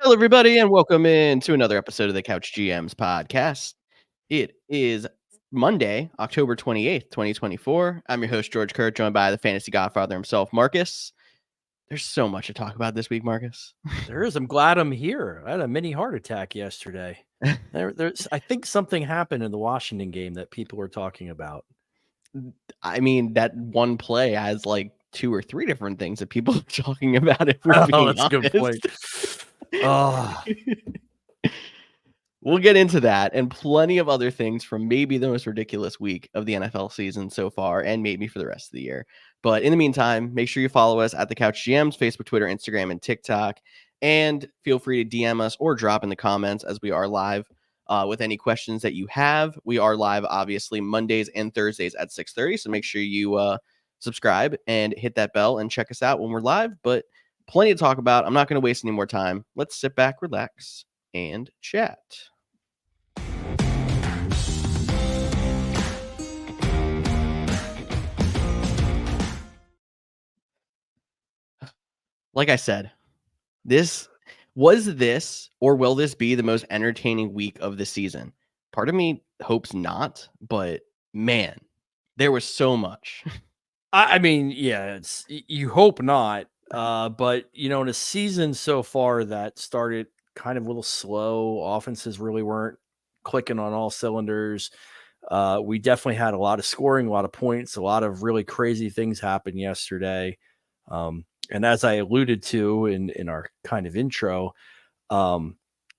Hello, everybody, and welcome in to another episode of the Couch GMs podcast. It is Monday, October 28th, 2024. I'm your host, George Kurt, joined by the fantasy godfather himself, Marcus. There's so much to talk about this week, Marcus. There is. I'm glad I'm here. I had a mini heart attack yesterday. I think something happened in the Washington game that people were talking about. I mean, that one play has like 2 or 3 different things that people are talking about, if we're Oh, being that's a good point. Oh. We'll get into that and plenty of other things from maybe the most ridiculous week of the NFL season so far and maybe for the rest of the year. But in the meantime, make sure you follow us at the Couch GMs, Facebook, Twitter, Instagram, and TikTok. And feel free to DM us or drop in the comments as we are live with any questions that you have. We are live, obviously, Mondays and Thursdays at 6:30. So make sure you subscribe and hit that bell and check us out when we're live. But plenty to talk about. I'm not going to waste any more time. Let's sit back, relax, and chat. Like I said, this will this be the most entertaining week of the season? Part of me hopes not, but man, there was so much. I mean, yeah, you hope not. But in a season so far that started kind of a little slow, offenses really weren't clicking on all cylinders. We definitely had a lot of scoring, a lot of points, a lot of really crazy things happened yesterday. And as I alluded to in our kind of intro,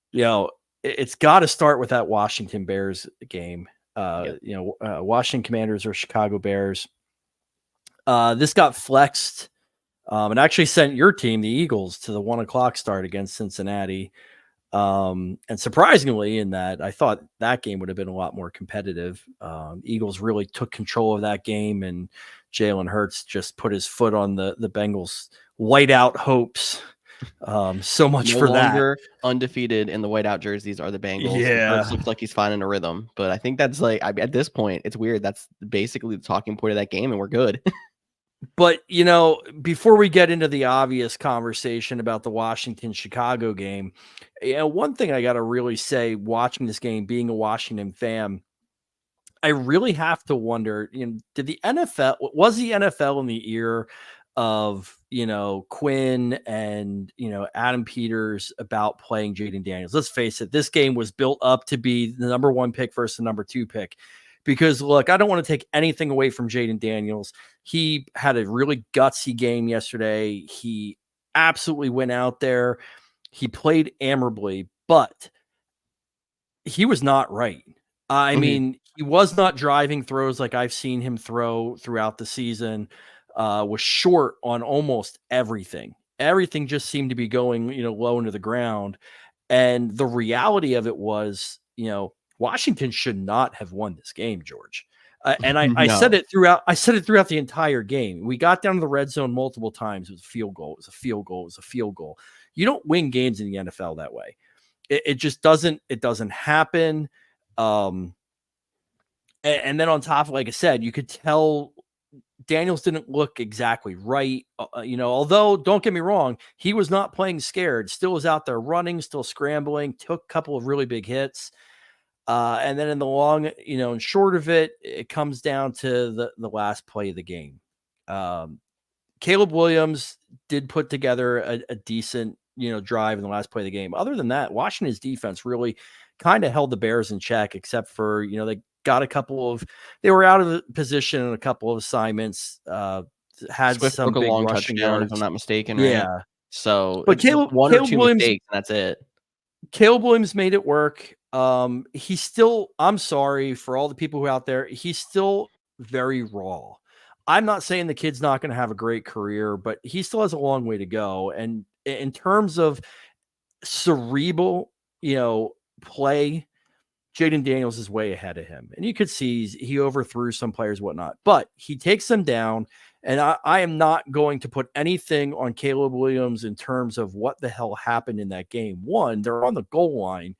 it's got to start with that Washington Bears game. Washington Commanders or Chicago Bears. This got flexed and actually sent your team, the Eagles, to the 1:00 start against Cincinnati. And surprisingly, in that, I thought that game would have been a lot more competitive. Eagles really took control of that game, and Jalen Hurts just put his foot on the Bengals' whiteout hopes. So much for that. No longer undefeated in the whiteout jerseys are the Bengals. Yeah, Hurts looks like he's finding a rhythm, but I think that's at this point, it's weird. That's basically the talking point of that game, and we're good. But, before we get into the obvious conversation about the Washington-Chicago game, one thing I got to really say, watching this game, being a Washington fan, I really have to wonder, was the NFL in the ear of, Quinn and, Adam Peters about playing Jaden Daniels? Let's face it, this game was built up to be the number 1 pick versus the number 2 pick. Because, look, I don't want to take anything away from Jaden Daniels. He had a really gutsy game yesterday. He absolutely went out there. He played admirably, but he was not right. I mean, he was not driving throws like I've seen him throw throughout the season. Was short on almost everything. Everything just seemed to be going, low into the ground. And the reality of it was, Washington should not have won this game, George. And I said it throughout. I said it throughout the entire game. We got down to the red zone multiple times. It was a field goal. It was a field goal. It was a field goal. You don't win games in the NFL that way. It just doesn't. It doesn't happen. And then on top of, like I said, you could tell Daniels didn't look exactly right. Although don't get me wrong, he was not playing scared. Still was out there running, still scrambling. Took a couple of really big hits. And then in the long, and short of it, it comes down to the last play of the game. Caleb Williams did put together a decent, drive in the last play of the game. Other than that, Washington's defense really kind of held the Bears in check, except for, they got they were out of position in a couple of assignments, had Swift some broke big a long rushing touchdown, yards. if I'm not mistaken. Right? Yeah. So, but Caleb Williams, mistakes, and that's it. Caleb Williams made it work. He's still, I'm sorry for all the people who are out there, he's still very raw. I'm not saying the kid's not going to have a great career, but he still has a long way to go. And in terms of cerebral, play, Jaden Daniels is way ahead of him. And you could see he overthrew some players, whatnot, but he takes them down. And I am not going to put anything on Caleb Williams in terms of what the hell happened in that game. One, they're on the goal line,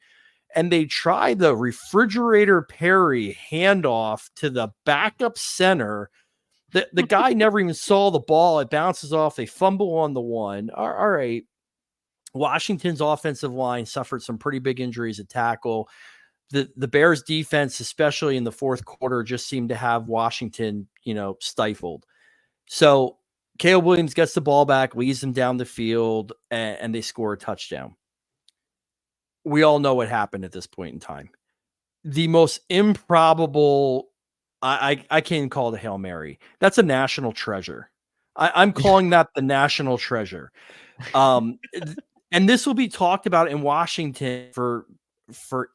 and they try the refrigerator Perry handoff to the backup center. The guy never even saw the ball. It bounces off. They fumble on the one. All right. Washington's offensive line suffered some pretty big injuries at tackle. The Bears defense, especially in the fourth quarter, just seemed to have Washington, stifled. So Caleb Williams gets the ball back, leads them down the field, and they score a touchdown. We all know what happened at this point in time. The most improbable, I can't even call it a Hail Mary. That's a national treasure. I'm calling that the national treasure. And this will be talked about in Washington for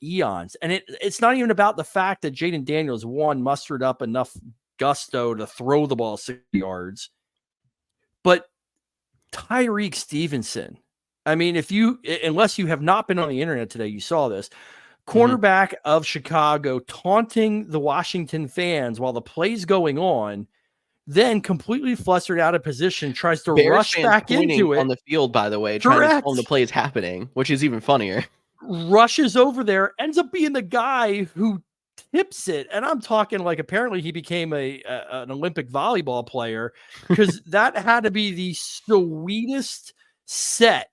eons. And it's not even about the fact that Jaden Daniels, mustered up enough gusto to throw the ball 60 yards, but Tyreek Stevenson. I mean, unless you have not been on the internet today, you saw this. Cornerback of Chicago taunting the Washington fans while the play's going on, then completely flustered out of position, tries to rush back into it on the field, by the way, trying to tell the play is happening, which is even funnier. Rushes over there, ends up being the guy who tips it. And I'm talking like apparently he became an Olympic volleyball player, because that had to be the sweetest set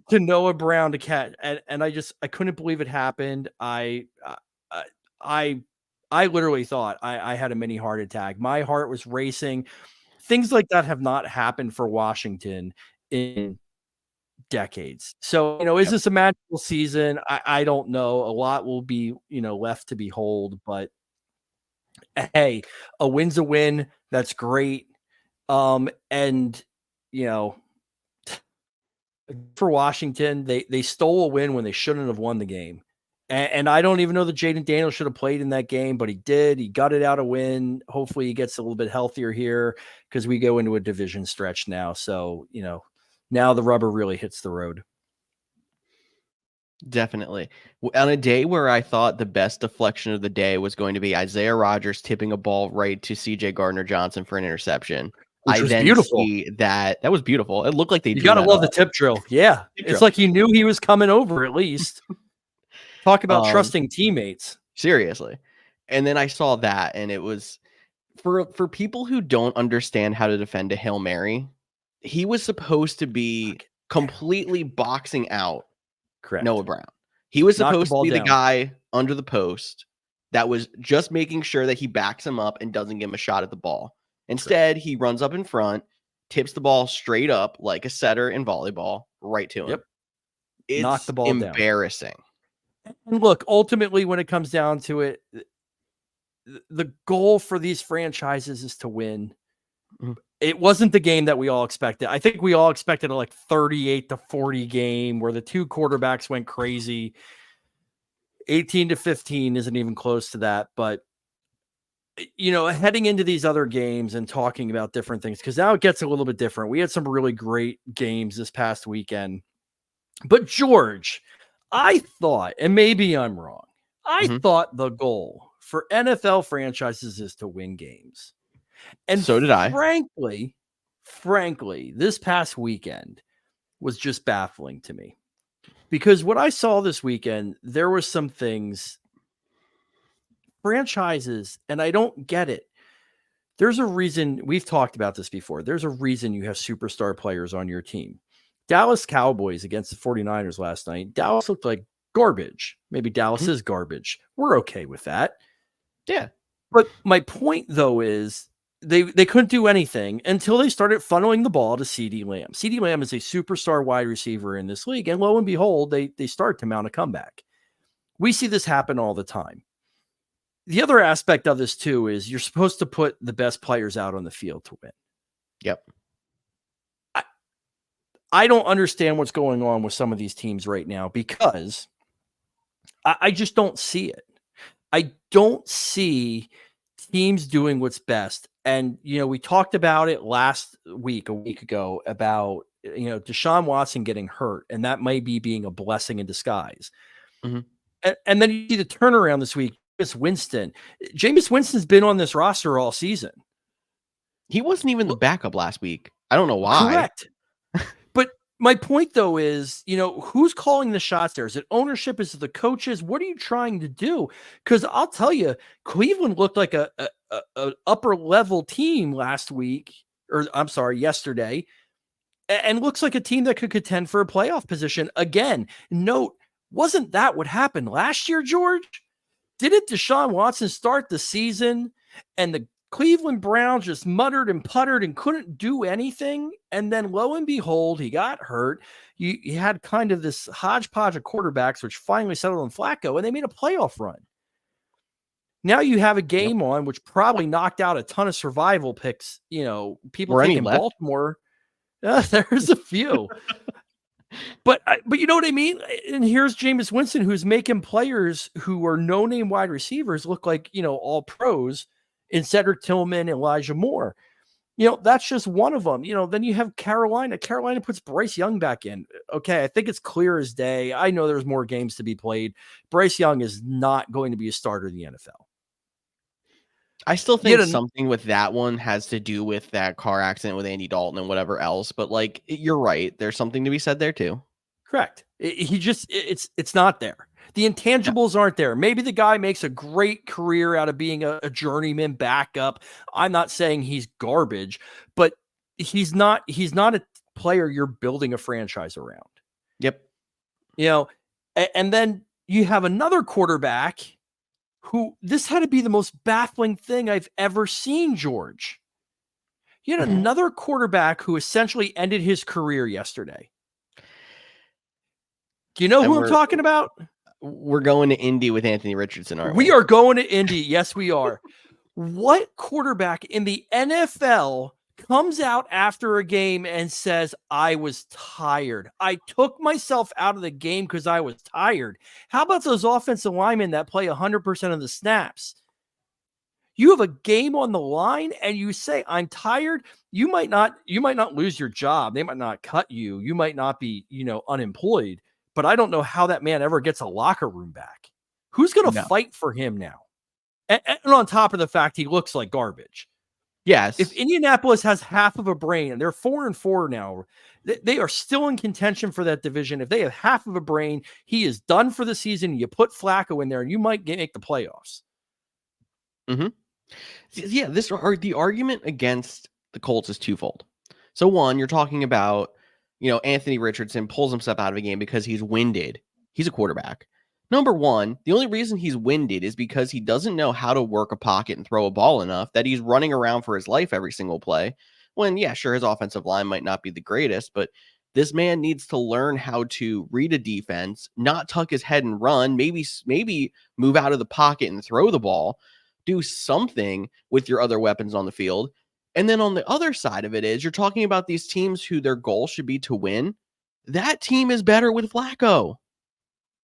to Noah Brown to catch. And I couldn't believe it happened. I literally thought I had a mini heart attack. My heart was racing. Things like that have not happened for Washington in decades. So, is this a magical season? I don't know. A lot will be, left to behold, but hey, a win's a win. That's great. And, for Washington, they stole a win when they shouldn't have won the game. And I don't even know that Jaden Daniels should have played in that game, but he did. He got it out a win. Hopefully he gets a little bit healthier here, because we go into a division stretch now. So, now the rubber really hits the road. Definitely. On a day where I thought the best deflection of the day was going to be Isaiah Rodgers tipping a ball right to CJ Gardner-Johnson for an interception. Which was beautiful. See that was beautiful. It looked like you got to love the tip drill. Yeah. It's like he knew he was coming over at least. Talk about trusting teammates. Seriously. And then I saw that, and it was for people who don't understand how to defend a Hail Mary, he was supposed to be completely boxing out Noah Brown. He was supposed to be the guy under the post that was just making sure that he backs him up and doesn't give him a shot at the ball. Instead, he runs up in front, tips the ball straight up like a setter in volleyball right to him. Yep. It's knock the ball embarrassing. Down. And look, ultimately, when it comes down to it, the goal for these franchises is to win. Mm-hmm. It wasn't the game that we all expected. I think we all expected a 38-40 game where the two quarterbacks went crazy. 18-15 isn't even close to that. But, heading into these other games and talking about different things, because now it gets a little bit different. We had some really great games this past weekend. But, George, I thought, and maybe I'm wrong, I thought the goal for NFL franchises is to win games. And so did I. Frankly, this past weekend was just baffling to me, because what I saw this weekend, there were some things, franchises, and I don't get it. There's a reason, we've talked about this before. There's a reason you have superstar players on your team. Dallas Cowboys against the 49ers last night. Dallas looked like garbage. Maybe Dallas is garbage. We're okay with that. Yeah. But my point, though, is they couldn't do anything until they started funneling the ball to CeeDee Lamb. CeeDee Lamb is a superstar wide receiver in this league, and lo and behold, they start to mount a comeback. We see this happen all the time. The other aspect of this, too, is you're supposed to put the best players out on the field to win. Yep. I don't understand what's going on with some of these teams right now, because I just don't see it. I don't see teams doing what's best. And, we talked about it a week ago, about, Deshaun Watson getting hurt, and that might be being a blessing in disguise. And then you see the turnaround this week. Jameis Winston's been on this roster all season. He wasn't even the backup last week. I don't know why. Correct. But my point, though, is, who's calling the shots there? Is it ownership? Is it the coaches? What are you trying to do? Because I'll tell you, Cleveland looked like a upper level team yesterday. and looks like a team that could contend for a playoff position. Again, note, wasn't that what happened last year, George? Didn't Deshaun Watson start the season and the Cleveland Browns just muttered and puttered and couldn't do anything? And then lo and behold, he got hurt. You had kind of this hodgepodge of quarterbacks, which finally settled on Flacco, and they made a playoff run. Now you have a game on which probably knocked out a ton of survival picks. People thinking Baltimore. There's a few. But you know what I mean? And here's Jameis Winston, who's making players who are no-name wide receivers look like, all pros in Cedric Tillman, Elijah Moore. That's just one of them. Then you have Carolina. Carolina puts Bryce Young back in. Okay, I think it's clear as day. I know there's more games to be played. Bryce Young is not going to be a starter in the NFL. I still think something with that one has to do with that car accident with Andy Dalton and whatever else. But you're right. There's something to be said there too. Correct. It's not there. The intangibles aren't there. Maybe the guy makes a great career out of being a journeyman backup. I'm not saying he's garbage, but he's not a player you're building a franchise around. Yep. And then you have another quarterback who this had to be the most baffling thing I've ever seen, George. You had another quarterback who essentially ended his career yesterday. Do you know who I'm talking about? We're going to Indy with Anthony Richardson, aren't we? We are going to Indy. Yes, we are. What quarterback in the NFL comes out after a game and says, I was tired. I took myself out of the game because I was tired. How about those offensive linemen that play 100% of the snaps? You have a game on the line and you say, I'm tired. You might not lose your job. They might not cut you. You might not be, unemployed. But I don't know how that man ever gets a locker room back. Who's going to fight for him now? And on top of the fact he looks like garbage. Yes. If Indianapolis has half of a brain, and they're 4-4 now, they are still in contention for that division. If they have half of a brain, he is done for the season. You put Flacco in there, and you might make the playoffs. Mm-hmm. Yeah, the argument against the Colts is twofold. So one, you're talking about, Anthony Richardson pulls himself out of a game because he's winded. He's a quarterback. Number one, the only reason he's winded is because he doesn't know how to work a pocket and throw a ball enough that he's running around for his life every single play. When, yeah, sure, his offensive line might not be the greatest, but this man needs to learn how to read a defense, not tuck his head and run, maybe move out of the pocket and throw the ball, do something with your other weapons on the field. And then on the other side of it is you're talking about these teams who their goal should be to win. That team is better with Flacco.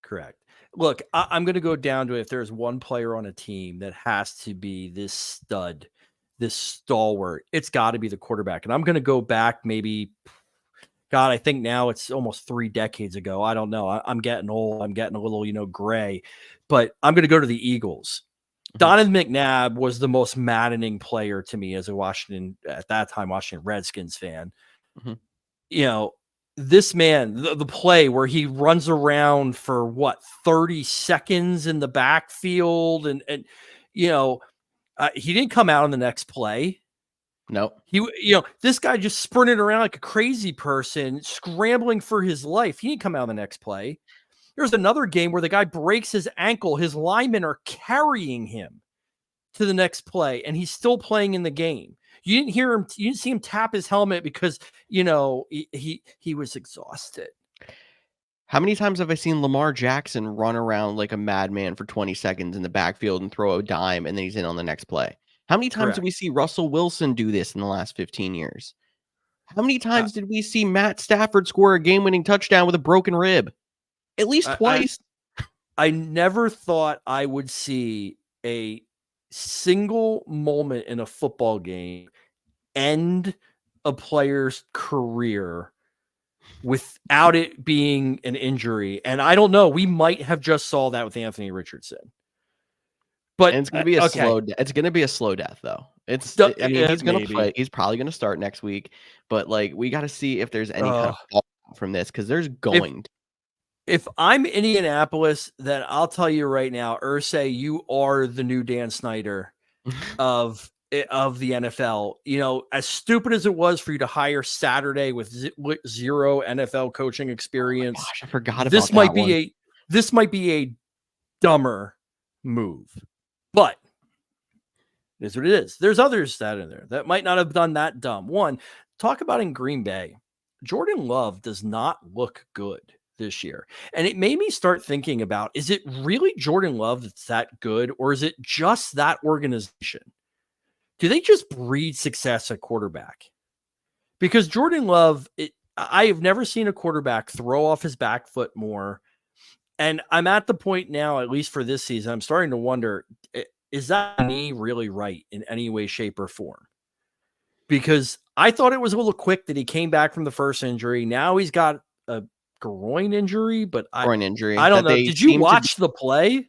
Correct. Look, I'm going to go down to it. If there's one player on a team that has to be this stud, this stalwart, it's got to be the quarterback. And I'm going to go back maybe, God, I think now it's almost 3 decades ago. I don't know. I'm getting old. I'm getting a little, gray. But I'm going to go to the Eagles. Donovan McNabb was the most maddening player to me as a Washington Redskins fan. This man, the play where he runs around for 30 seconds in the backfield. And he didn't come out on the next play. No, this guy just sprinted around like a crazy person, scrambling for his life. He didn't come out on the next play. There's another game where the guy breaks his ankle. His linemen are carrying him to the next play, and he's still playing in the game. You didn't hear him. You didn't see him tap his helmet because, he was exhausted. How many times have I seen Lamar Jackson run around like a madman for 20 seconds in the backfield and throw a dime, and then he's in on the next play? How many times did we see Russell Wilson do this in the last 15 years? How many times did we see Matt Stafford score a game-winning touchdown with a broken rib? At least twice. I never thought I would see a single moment in a football game end a player's career without it being an injury. And I don't know. We might have just saw that with Anthony Richardson. But it's going to be it's going to be a slow death, though. He's going to play. He's probably going to start next week. But we got to see if there's any kind of fallout from this, because there's going to. If I'm Indianapolis, then I'll tell you right now, Irsay, you are the new Dan Snyder of of the NFL. You know, as stupid as it was for you to hire Saturday with zero NFL coaching experience, Gosh, I forgot about that one. This might be a dumber move, but it is what it is. There's others that in there that might not have done that dumb. One, talk about in Green Bay, Jordan Love does not look good this year. And it made me start thinking about, is it really Jordan Love that's that good, or is it just that organization? Do they just breed success at quarterback? Because Jordan Love, I have never seen a quarterback throw off his back foot more. And I'm at the point now, at least for this season, I'm starting to wonder, is that knee really right in any way, shape, or form? Because I thought it was a little quick that he came back from the first injury. Now he's got a groin injury, but I don't know. Did you watch the play?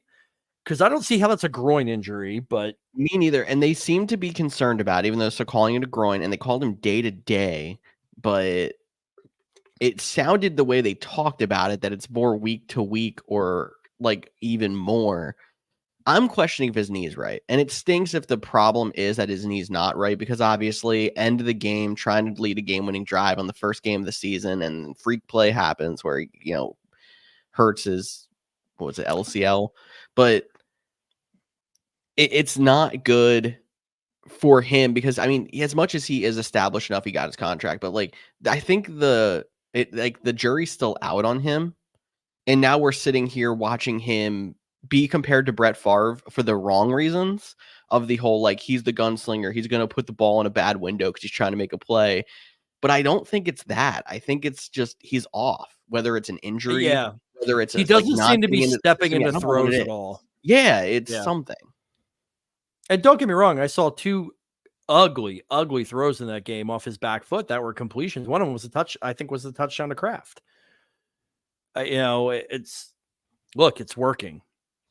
Because I don't see how that's a groin injury, but me neither. And they seem to be concerned about it, even though they're calling it a groin, and they called him day to day, but it sounded the way they talked about it that it's more week to week or like even more. I'm questioning if his knee is right. And it stinks if the problem is that his knee's not right, because obviously end of the game, trying to lead a game-winning drive on the first game of the season, and freak play happens where, you know, hurts his, what was it, LCL? But it's not good for him because, I mean, as much as he is established enough, he got his contract, but like, I think the jury's still out on him. And now we're sitting here watching him be compared to Brett Favre for the wrong reasons of the whole, like, he's the gunslinger. He's going to put the ball in a bad window because he's trying to make a play. But I don't think it's that. I think it's just he's off, whether it's an injury, whether it's he doesn't seem to be stepping into throws at all. Yeah, it's something. And don't get me wrong, I saw two ugly throws in that game off his back foot that were completions. One of them was a touchdown to Kraft. You know, it's working,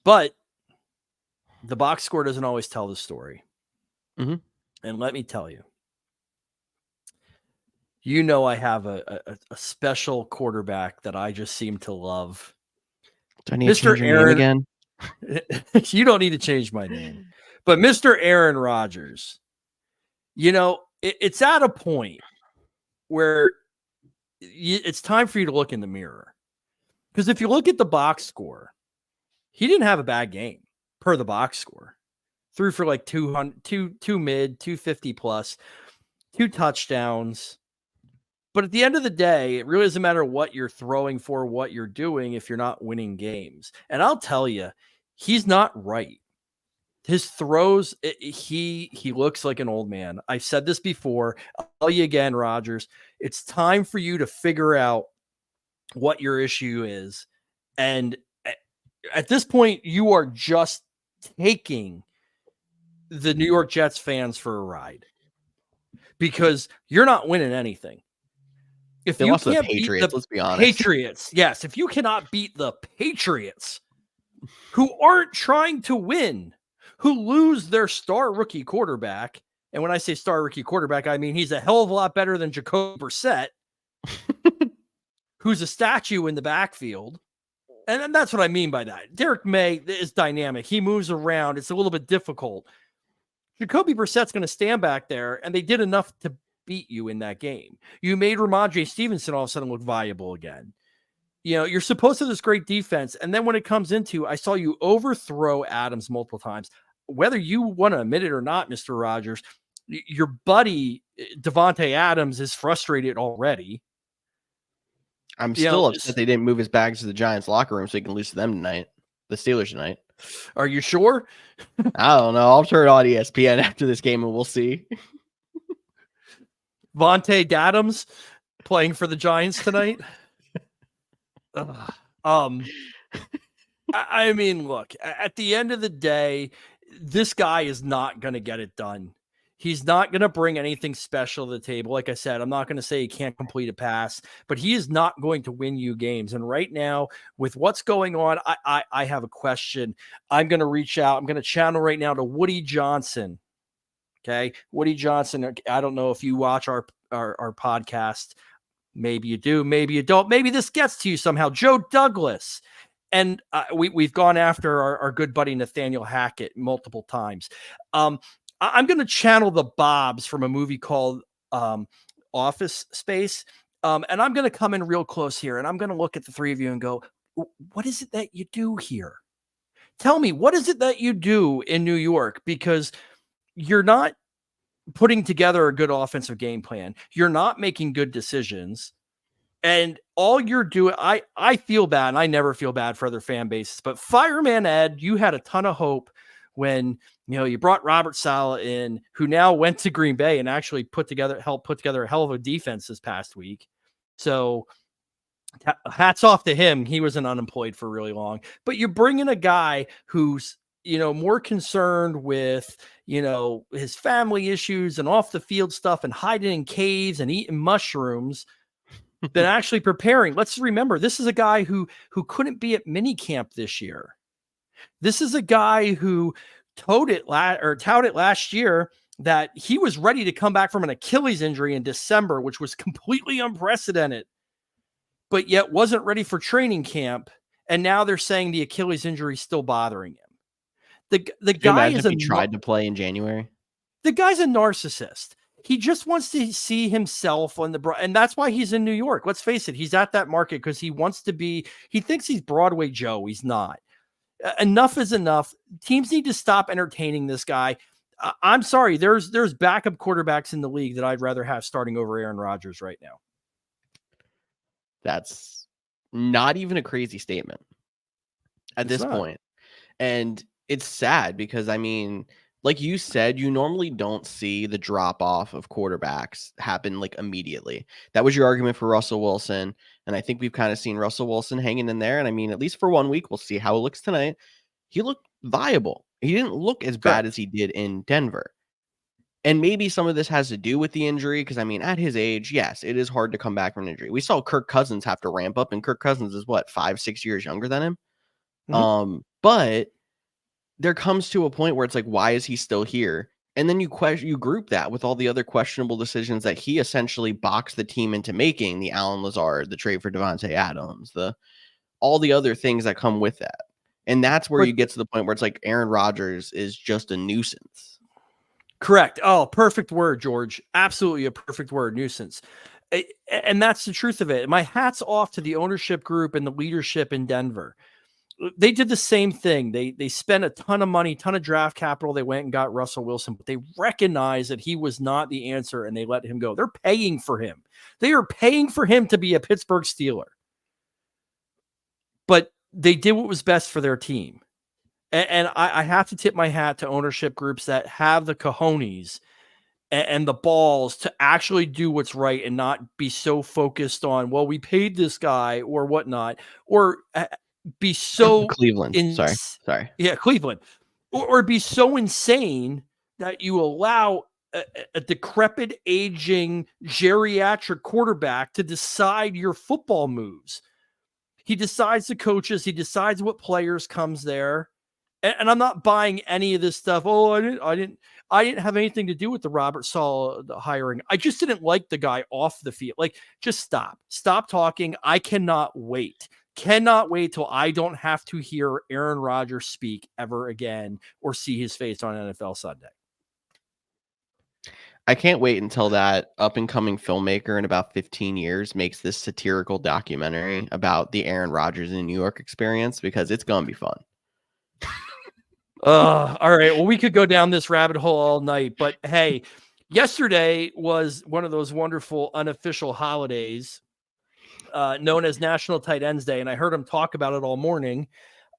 but the box score doesn't always tell the story. Mm-hmm. And let me tell you, you know, I have a special quarterback that I just seem to love. Do I need to change your name again? You don't need to change my name. But Mr. Aaron Rodgers, you know, it's at a point where it's time for you to look in the mirror. Because if you look at the box score, he didn't have a bad game per the box score. Threw for like 200, two mid, 250 plus, 2 touchdowns. But at the end of the day, it really doesn't matter what you're throwing for, what you're doing, if you're not winning games. And I'll tell you, he's not right. His throws, he looks like an old man. I've said this before. I'll tell you again, Rodgers. It's time for you to figure out what your issue is. And at this point, you are just taking the New York Jets fans for a ride because you're not winning anything. If they you lost can't the Patriots, beat the let's be honest. Patriots, yes. If you cannot beat the Patriots, who aren't trying to win, who lose their star rookie quarterback, and when I say star rookie quarterback, I mean he's a hell of a lot better than Jacoby Brissett, who's a statue in the backfield. And that's what I mean by that. Derek May is dynamic. He moves around. It's a little bit difficult. Jacoby Brissett's going to stand back there, and they did enough to beat you in that game. You made Ramondre Stevenson all of a sudden look viable again. You know, you're supposed to have this great defense, and then when it comes into, I saw you overthrow Adams multiple times. Whether you want to admit it or not, Mr. Rodgers, your buddy Devontae Adams is frustrated already. I'm still upset they didn't move his bags to the Giants locker room so he can lose to them tonight. The Steelers tonight. Are you sure? I don't know. I'll turn it on ESPN after this game and we'll see. Vontae Adams playing for the Giants tonight. I mean, look, at the end of the day, this guy is not going to get it done. He's not going to bring anything special to the table. Like I said, I'm not going to say he can't complete a pass, but he is not going to win you games. And right now, with what's going on, I have a question. I'm going to reach out. I'm going to channel right now to Woody Johnson. Okay. Woody Johnson. I don't know if you watch our podcast. Maybe you do. Maybe you don't. Maybe this gets to you somehow. Joe Douglas. And we've gone after our good buddy Nathaniel Hackett multiple times. I'm going to channel the Bobs from a movie called Office Space. And I'm going to come in real close here, and I'm going to look at the three of you and go, what is it that you do here? Tell me, what is it that you do in New York? Because you're not putting together a good offensive game plan. You're not making good decisions. And all you're doing, I feel bad, and I never feel bad for other fan bases, but Fireman Ed, you had a ton of hope when you brought Robert Saleh in, who now went to Green Bay and actually helped put together a hell of a defense this past week. So hats off to him. He wasn't unemployed for really long, but you bring in a guy who's more concerned with his family issues and off the field stuff and hiding in caves and eating mushrooms than actually preparing. Let's remember, this is a guy who couldn't be at minicamp this year. This is a guy who touted last year that he was ready to come back from an Achilles injury in December, which was completely unprecedented, but yet wasn't ready for training camp. And now they're saying the Achilles injury is still bothering him. The guy is if he tried to play in January. The guy's a narcissist. He just wants to see himself on and that's why he's in New York. Let's face it. He's at that market because he thinks he's Broadway Joe. He's not. Enough is enough. Teams need to stop entertaining this guy. I'm sorry. There's backup quarterbacks in the league that I'd rather have starting over Aaron Rodgers right now. That's not even a crazy statement at this point. And it's sad because, I mean, like you said, you normally don't see the drop off of quarterbacks happen like immediately. That was your argument for Russell Wilson. And I think we've kind of seen Russell Wilson hanging in there. And I mean, at least for 1 week, we'll see how it looks tonight. He looked viable. He didn't look as bad as he did in Denver. And maybe some of this has to do with the injury. Because I mean, at his age, yes, it is hard to come back from an injury. We saw Kirk Cousins have to ramp up, and Kirk Cousins is what, 5-6 years younger than him. Mm-hmm. But there comes to a point where it's like, why is he still here? And then you group that with all the other questionable decisions that he essentially boxed the team into making, the Allen Lazard, the trade for Devontae Adams, all the other things that come with that. And that's where you get to the point where it's like Aaron Rodgers is just a nuisance. Correct. Oh, perfect word, George. Absolutely a perfect word, nuisance. And that's the truth of it. My hat's off to the ownership group and the leadership in Denver. They did the same thing. They spent a ton of money, ton of draft capital. They went and got Russell Wilson, but they recognized that he was not the answer and they let him go. They're paying for him. They are paying for him to be a Pittsburgh Steeler. But they did what was best for their team. And I have to tip my hat to ownership groups that have the cojones and the balls to actually do what's right and not be so focused on, well, we paid this guy or whatnot, or be so Cleveland. Sorry. Yeah, Cleveland. Or be so insane that you allow a decrepit, aging, geriatric quarterback to decide your football moves. He decides the coaches. He decides what players comes there. And I'm not buying any of this stuff. Oh, I didn't have anything to do with the Robert Saleh hiring. I just didn't like the guy off the field. Like, just stop talking. I cannot wait till I don't have to hear Aaron Rodgers speak ever again or see his face on NFL Sunday. I can't wait until that up-and-coming filmmaker in about 15 years makes this satirical documentary about the Aaron Rodgers in New York experience, because it's going to be fun. All right. Well, we could go down this rabbit hole all night, but hey, yesterday was one of those wonderful unofficial holidays known as National Tight Ends Day. And I heard him talk about it all morning.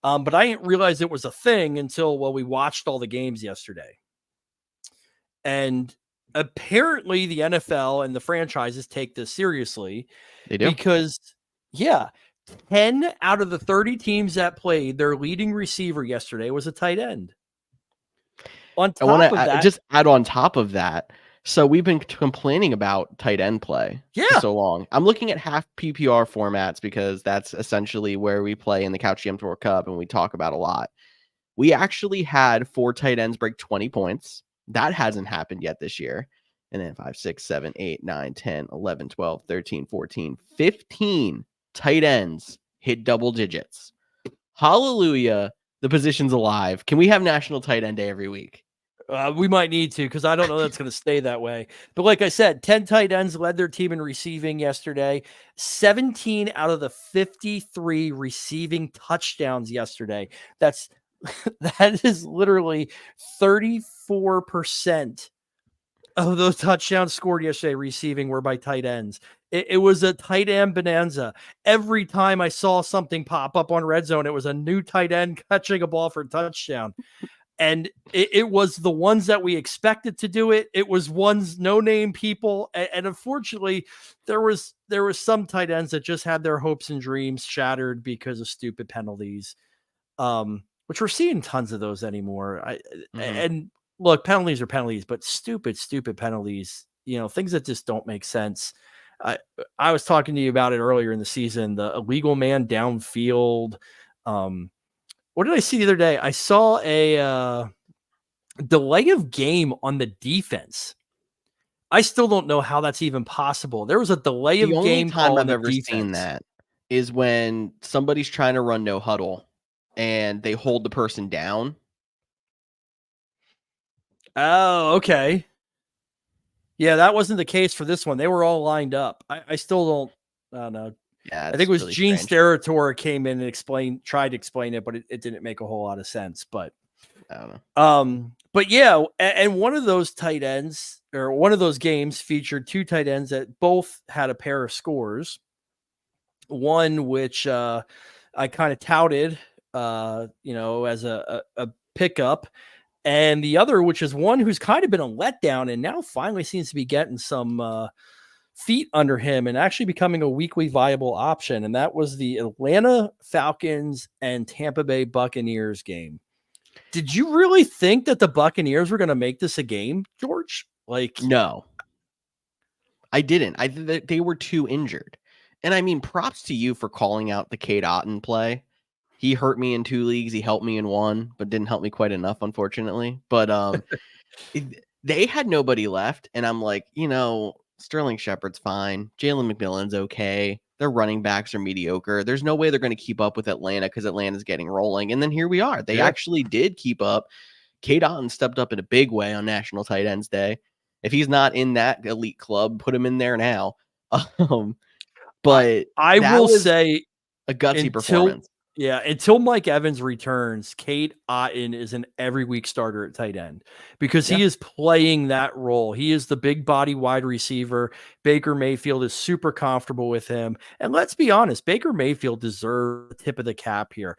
But I didn't realize it was a thing until, we watched all the games yesterday. And apparently the NFL and the franchises take this seriously. They do. Because, 10 out of the 30 teams that played, their leading receiver yesterday was a tight end. Just add on top of that. So we've been complaining about tight end play for so long. I'm looking at half PPR formats because that's essentially where we play in the Couch GM Tour Cup and we talk about a lot. We actually had 4 tight ends break 20 points. That hasn't happened yet this year. And then 5, 6, 7, 8, 9, 10, 11, 12, 13, 14, 15 tight ends hit double digits. Hallelujah. The position's alive. Can we have National Tight End Day every week? We might need to, because I don't know that's going to stay that way. But like I said, 10 tight ends led their team in receiving yesterday. 17 out of the 53 receiving touchdowns yesterday. That is literally 34% of those touchdowns scored yesterday receiving were by tight ends. It was a tight end bonanza. Every time I saw something pop up on Red Zone, it was a new tight end catching a ball for a touchdown. And it was the ones that we expected to do it. It was ones no-name people, and unfortunately, there was some tight ends that just had their hopes and dreams shattered because of stupid penalties, which we're seeing tons of those anymore. And look, penalties are penalties, but stupid penalties. Things that just don't make sense. I was talking to you about it earlier in the season. The illegal man downfield. What did I see the other day? I saw a delay of game on the defense. I still don't know how that's even possible. There was a delay of game call on the defense. The only time I've ever seen that is when somebody's trying to run no huddle and they hold the person down. Oh, okay. Yeah, that wasn't the case for this one. They were all lined up. I still don't know. Yeah, I think it was really Gene Steratore came in and tried to explain it, but it didn't make a whole lot of sense. But I don't know. But yeah, and one of those tight ends, or one of those games, featured two tight ends that both had a pair of scores. One which I kind of touted, as a pickup, and the other which is one who's kind of been a letdown and now finally seems to be getting some feet under him and actually becoming a weekly viable option. And that was the Atlanta Falcons and Tampa Bay Buccaneers game. Did you really think that the Buccaneers were going to make this a game, George? No, I didn't. I think that they were too injured. And I mean, props to you for calling out the Cade Otton play. He hurt me in 2 leagues. He helped me in one, but didn't help me quite enough, unfortunately. But they had nobody left. And I'm like, Sterling Shepard's fine. Jalen McMillan's okay. Their running backs are mediocre. There's no way they're going to keep up with Atlanta because Atlanta's getting rolling. And then here we are. They actually did keep up. Cade Otton stepped up in a big way on National Tight Ends Day. If he's not in that elite club, put him in there now. But I will say a gutsy performance. Yeah, until Mike Evans returns, Cade Otton is an every week starter at tight end because he is playing that role. He is the big body wide receiver. Baker Mayfield is super comfortable with him. And let's be honest, Baker Mayfield deserves the tip of the cap here.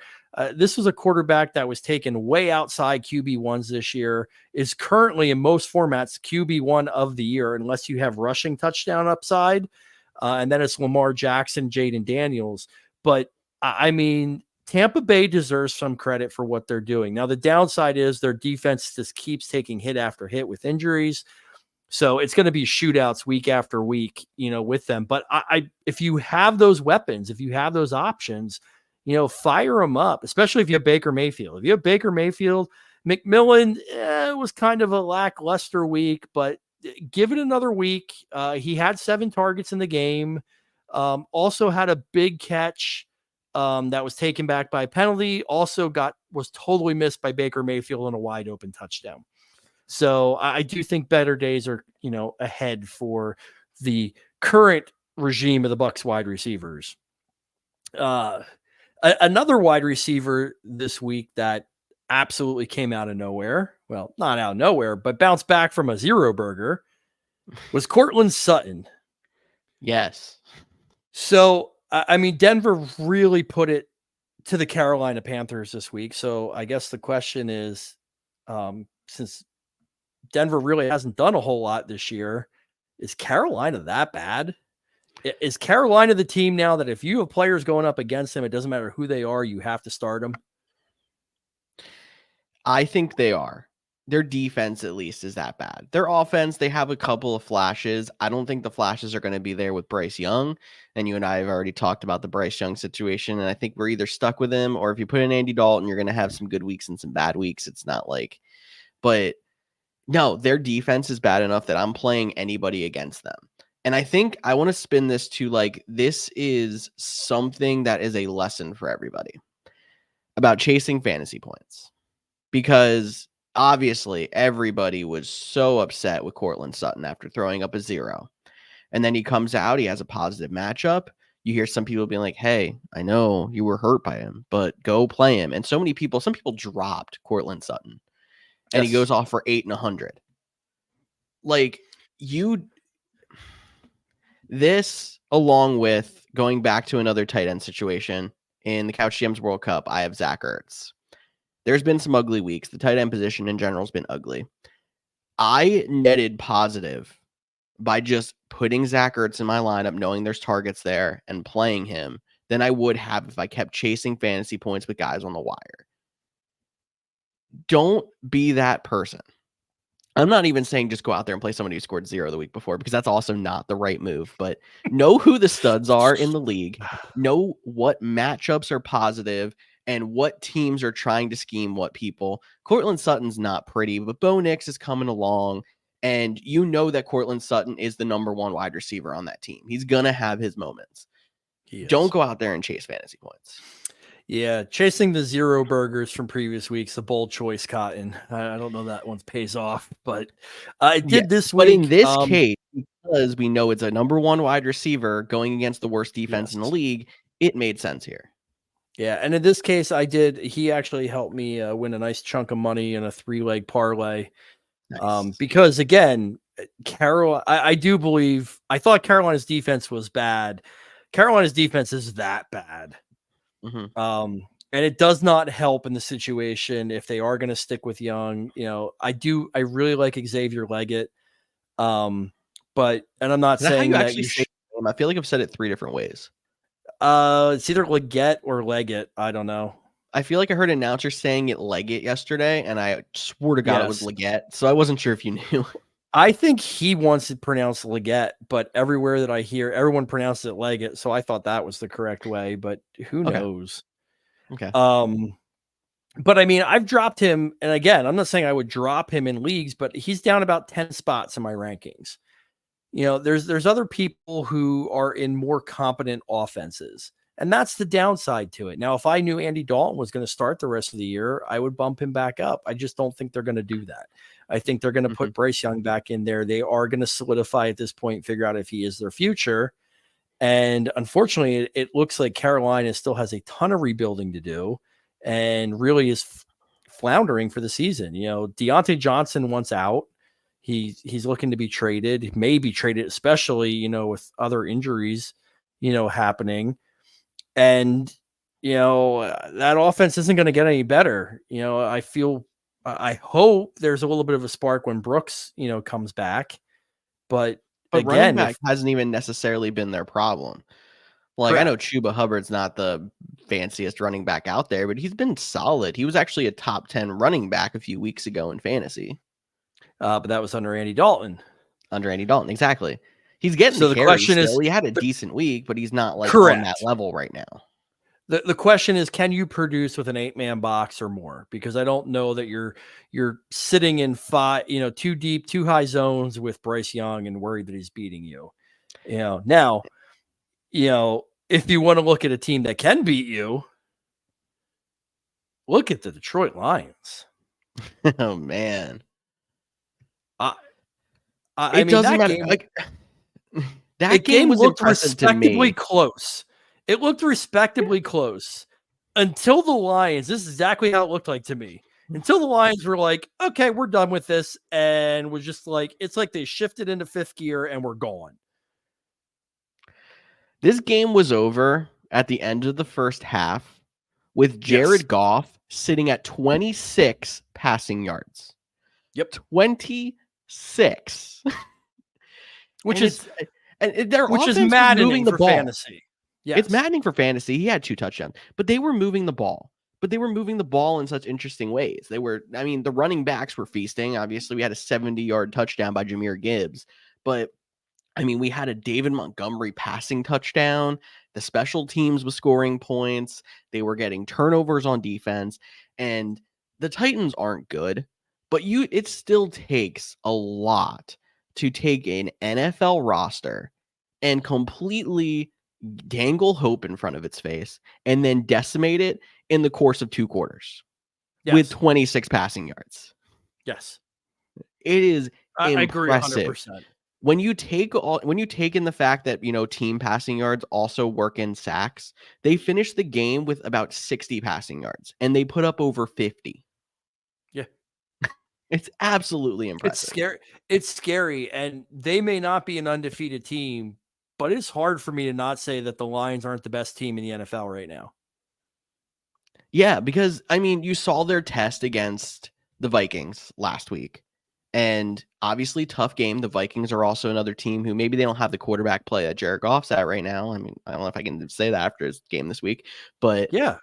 This was a quarterback that was taken way outside QB1s this year, is currently in most formats QB1 of the year, unless you have rushing touchdown upside. And then it's Lamar Jackson, Jaden Daniels. But I mean, Tampa Bay deserves some credit for what they're doing. Now, the downside is their defense just keeps taking hit after hit with injuries. So it's going to be shootouts week after week, with them. But if you have those weapons, if you have those options, fire them up, especially if you have Baker Mayfield. If you have Baker Mayfield, McMillan was kind of a lackluster week, but give it another week. He had 7 targets in the game. Also had a big catch that was taken back by a penalty. Also was totally missed by Baker Mayfield on a wide open touchdown. So I do think better days are, ahead for the current regime of the Bucs wide receivers. Another wide receiver this week that absolutely came out of nowhere. Well, not out of nowhere, but bounced back from a zero burger was Courtland Sutton. Yes. So, I mean, Denver really put it to the Carolina Panthers this week. So I guess the question is, since Denver really hasn't done a whole lot this year, is Carolina that bad? Is Carolina the team now that if you have players going up against them, it doesn't matter who they are, you have to start them? I think they are. Their defense, at least, is that bad. Their offense, they have a couple of flashes. I don't think the flashes are going to be there with Bryce Young. And you and I have already talked about the Bryce Young situation. And I think we're either stuck with him, or if you put in Andy Dalton, you're going to have some good weeks and some bad weeks. It's not like, but no, their defense is bad enough that I'm playing anybody against them. And I think I want to spin this to this is something that is a lesson for everybody about chasing fantasy points. Because obviously everybody was so upset with Cortland Sutton after throwing up a 0. And then he comes out, he has a positive matchup. You hear some people being like, hey, I know you were hurt by him, but go play him. And some people dropped Cortland Sutton and he goes off for 8 and 100. Like this, along with going back to another tight end situation in the Couch GM's World Cup, I have Zach Ertz. There's been some ugly weeks. The tight end position in general has been ugly. I netted positive by just putting Zach Ertz in my lineup, knowing there's targets there and playing him than I would have if I kept chasing fantasy points with guys on the wire. Don't be that person. I'm not even saying just go out there and play somebody who scored 0 the week before, because that's also not the right move. But know who the studs are in the league. Know what matchups are positive and what teams are trying to scheme what people. Cortland Sutton's not pretty, but Bo Nix is coming along. And you know that Cortland Sutton is the number 1 wide receiver on that team. He's going to have his moments. Don't go out there and chase fantasy points. Yeah, chasing the 0 burgers from previous weeks, the bold choice, Cotton. I don't know that one pays off, but I did this week. But in this case, because we know it's a number 1 wide receiver going against the worst defense in the league, it made sense here. Yeah, and in this case, he actually helped me win a nice chunk of money in a 3-leg parlay. Nice. Because again, I do believe, I thought Carolina's defense was bad. Carolina's defense is that bad. Mm-hmm. And it does not help in the situation if they are going to stick with Young. I really like Xavier Leggett. And I'm not saying that you should. I feel like I've said it 3 different ways. It's either Leggett or Leggett. I don't know. I feel like I heard an announcer saying it Leggett yesterday, and I swore to God it was Leggett. So I wasn't sure if you knew. I think he wants it pronounced Leggett, but everywhere that I hear, everyone pronounces it Leggett. So I thought that was the correct way, but who knows? Okay. But I mean, I've dropped him. And again, I'm not saying I would drop him in leagues, but he's down about 10 spots in my rankings. There's other people who are in more competent offenses, and that's the downside to it. Now, if I knew Andy Dalton was going to start the rest of the year, I would bump him back up. I just don't think they're going to do that. I think they're going to put Bryce Young back in there. They are going to solidify at this point, figure out if he is their future. And unfortunately, it looks like Carolina still has a ton of rebuilding to do and really is floundering for the season. Deontay Johnson wants out. He's looking to be traded. He may be traded, especially, with other injuries, happening. And, that offense isn't going to get any better. I hope there's a little bit of a spark when Brooks, comes back. But again, running back hasn't even necessarily been their problem. Like, I know Chuba Hubbard's not the fanciest running back out there, but he's been solid. He was actually a top 10 running back a few weeks ago in fantasy. But that was under Andy Dalton. Under Andy Dalton, exactly. He's getting so the question still. He had a decent week, but he's not like on that level right now. The question is, can you produce with an 8-man box or more? Because I don't know that you're sitting in 5, too deep, too high zones with Bryce Young and worried that he's beating you. Now, if you want to look at a team that can beat you, look at the Detroit Lions. Oh man. It doesn't matter. That game was looked respectably close. It looked respectably close until the Lions. This is exactly how it looked like to me. Until the Lions were like, okay, we're done with this. And was just like, it's like they shifted into 5th gear and we're gone. This game was over at the end of the first half with Jared Goff sitting at 26 passing yards. Yep. 26. Which is maddening for fantasy. Yes. It's maddening for fantasy. He had 2 touchdowns, but they were moving the ball. But they were moving the ball in such interesting ways. The running backs were feasting. Obviously, we had a 70-yard touchdown by Jahmyr Gibbs. But, we had a David Montgomery passing touchdown. The special teams was scoring points. They were getting turnovers on defense. And the Titans aren't good. But it still takes a lot to take an NFL roster and completely dangle hope in front of its face and then decimate it in the course of 2 quarters with 26 passing yards. Yes. It is I agree impressive. 100%. When you take in the fact that, team passing yards also work in sacks, they finished the game with about 60 passing yards and they put up over 50. Yeah. It's absolutely It's impressive. scary. It's scary, and they may not be an undefeated team, but it's hard for me to not say that the Lions aren't the best team in the NFL right now. Yeah, because you saw their test against the Vikings last week. And obviously tough game. The Vikings are also another team who maybe they don't have the quarterback play that Jared Goff's at right now. I don't know if I can say that after his game this week, but Yeah.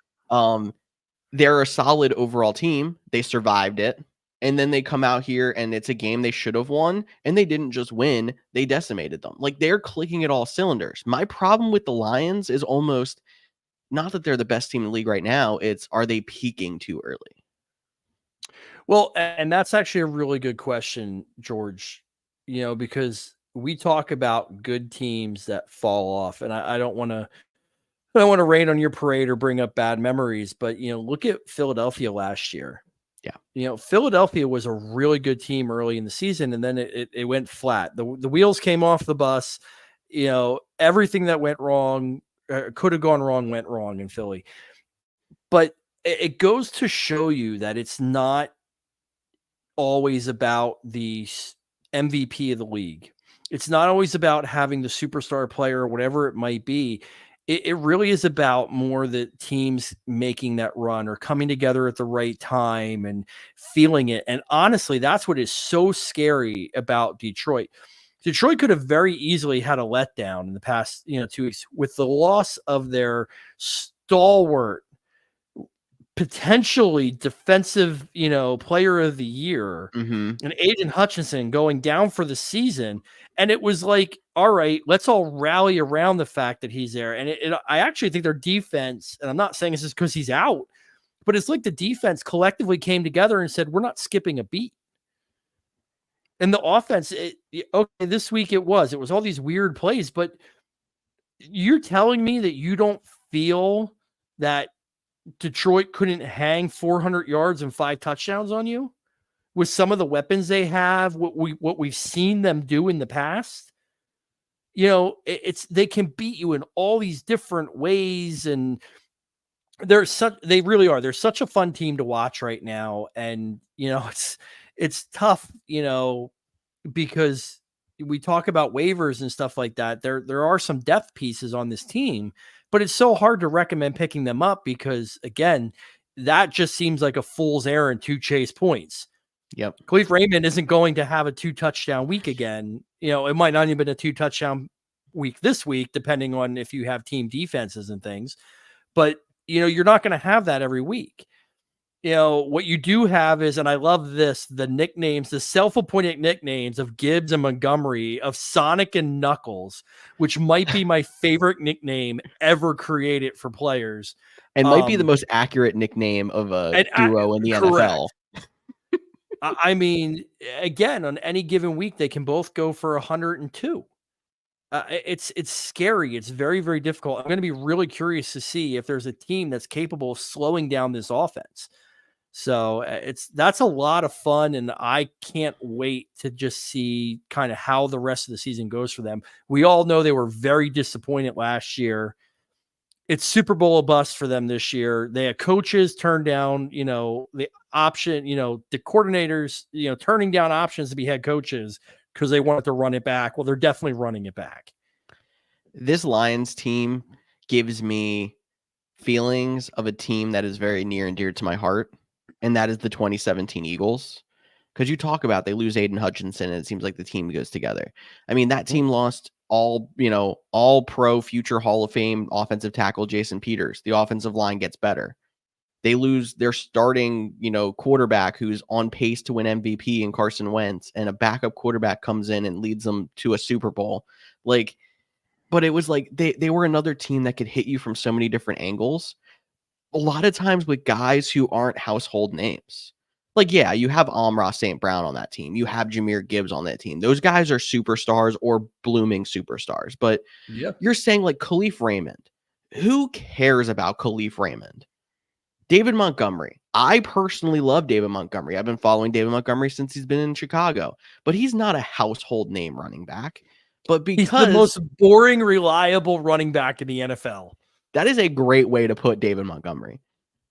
they're a solid overall team. They survived it. And then they come out here and it's a game they should have won. And they didn't just win, they decimated them. Like, they're clicking at all cylinders. My problem with the Lions is almost not that they're the best team in the league right now. It's, are they peaking too early? Well, and that's actually a really good question, George, because we talk about good teams that fall off, and I don't want to rain on your parade or bring up bad memories, but look at Philadelphia last year. Yeah. Philadelphia was a really good team early in the season, and then it went flat. The wheels came off the bus. Everything that went wrong, could have gone wrong, went wrong in Philly. But it goes to show you that it's not always about the MVP of the league. It's not always about having the superstar player or whatever it might be. It really is about more the teams making that run or coming together at the right time and feeling it. And honestly, that's what is so scary about Detroit. Detroit could have very easily had a letdown in the past, 2 weeks with the loss of their stalwart, potentially defensive, player of the year, and Aiden Hutchinson going down for the season. And it was like, all right, let's all rally around the fact that he's there. And I actually think their defense, and I'm not saying this is because he's out, but it's like the defense collectively came together and said, we're not skipping a beat. And the offense, okay, this week it was all these weird plays, but you're telling me that you don't feel that Detroit couldn't hang 400 yards and 5 touchdowns on you with some of the weapons they have, what we've seen them do in the past? They can beat you in all these different ways, and they really are. They're such a fun team to watch right now, and it's tough, because we talk about waivers and stuff like that. There are some depth pieces on this team, but it's so hard to recommend picking them up because, again, that just seems like a fool's errand to chase points. Yep. Khalif Raymond isn't going to have a 2-touchdown week again. It might not even been a 2-touchdown week this week, depending on if you have team defenses and things. But, you're not going to have that every week. What you do have is, and I love this, the nicknames, the self-appointed nicknames of Gibbs and Montgomery, of Sonic and Knuckles, which might be my favorite nickname ever created for players. And might be the most accurate nickname of a duo in the correct. NFL. I mean, again, on any given week, they can both go for 102. It's scary. It's very, very difficult. I'm going to be really curious to see if there's a team that's capable of slowing down this offense. So that's a lot of fun, and I can't wait to just see kind of how the rest of the season goes for them. We all know they were very disappointed last year. It's Super Bowl or bust for them this year. They had coaches turn down, the option, the coordinators, turning down options to be head coaches because they wanted to run it back. Well, they're definitely running it back. This Lions team gives me feelings of a team that is very near and dear to my heart, and that is the 2017 Eagles. Because you talk about they lose Aiden Hutchinson, and it seems like the team goes together. That team lost all pro future Hall of Fame offensive tackle Jason Peters. The offensive line gets better. They lose their starting, quarterback who's on pace to win MVP in Carson Wentz, and a backup quarterback comes in and leads them to a Super Bowl. But it was like they were another team that could hit you from so many different angles. A lot of times with guys who aren't household names. Yeah, you have Amon-Ra St. Brown on that team. You have Jahmyr Gibbs on that team. Those guys are superstars or blooming superstars. But you're saying Khalif Raymond. Who cares about Khalif Raymond? David Montgomery. I personally love David Montgomery. I've been following David Montgomery since he's been in Chicago, but he's not a household name running back. But He's the because most boring, reliable running back in the NFL. that is a great way to put David Montgomery.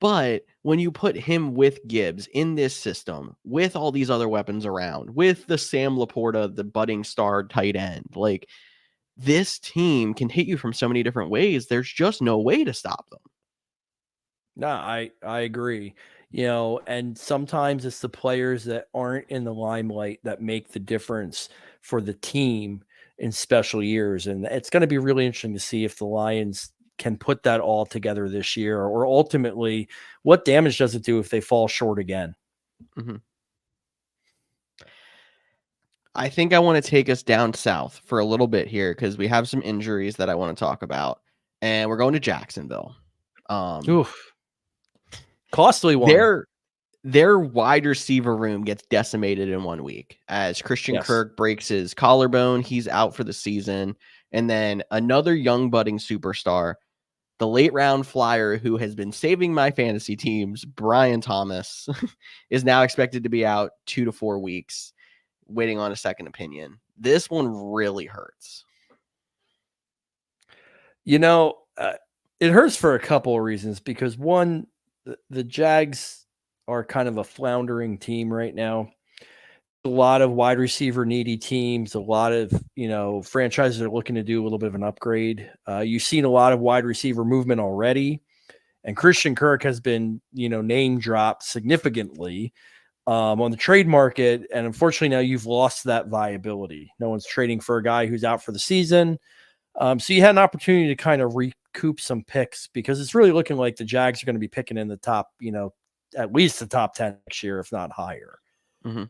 But when you put him with Gibbs in this system, with all these other weapons around, with the Sam Laporta, the budding star tight end, like this team can hit you from so many different ways. There's just no way to stop them. No, I agree. And sometimes it's the players that aren't in the limelight that make the difference for the team in special years. And it's going to be really interesting to see if the Lions can put that all together this year, or ultimately what damage does it do if they fall short again? Mm-hmm. I think I want to take us down south for a little bit here because we have some injuries that I want to talk about, and we're going to Jacksonville. Oof. Costly one. Their wide receiver room gets decimated in 1 week as Christian Kirk breaks his collarbone. He's out for the season. And then another young budding superstar, the late round flyer who has been saving my fantasy teams, Brian Thomas, is now expected to be out 2 to 4 weeks, waiting on a second opinion. This one really hurts. It hurts for a couple of reasons, because one, the Jags are kind of a floundering team right now. A lot of wide receiver needy teams, a lot of, franchises are looking to do a little bit of an upgrade. You've seen a lot of wide receiver movement already, and Christian Kirk has been, name dropped significantly on the trade market. And unfortunately now you've lost that viability. No one's trading for a guy who's out for the season. So you had an opportunity to kind of recoup some picks, because it's really looking like the Jags are going to be picking in the top, at least the top 10 next year, if not higher. Mm-hmm.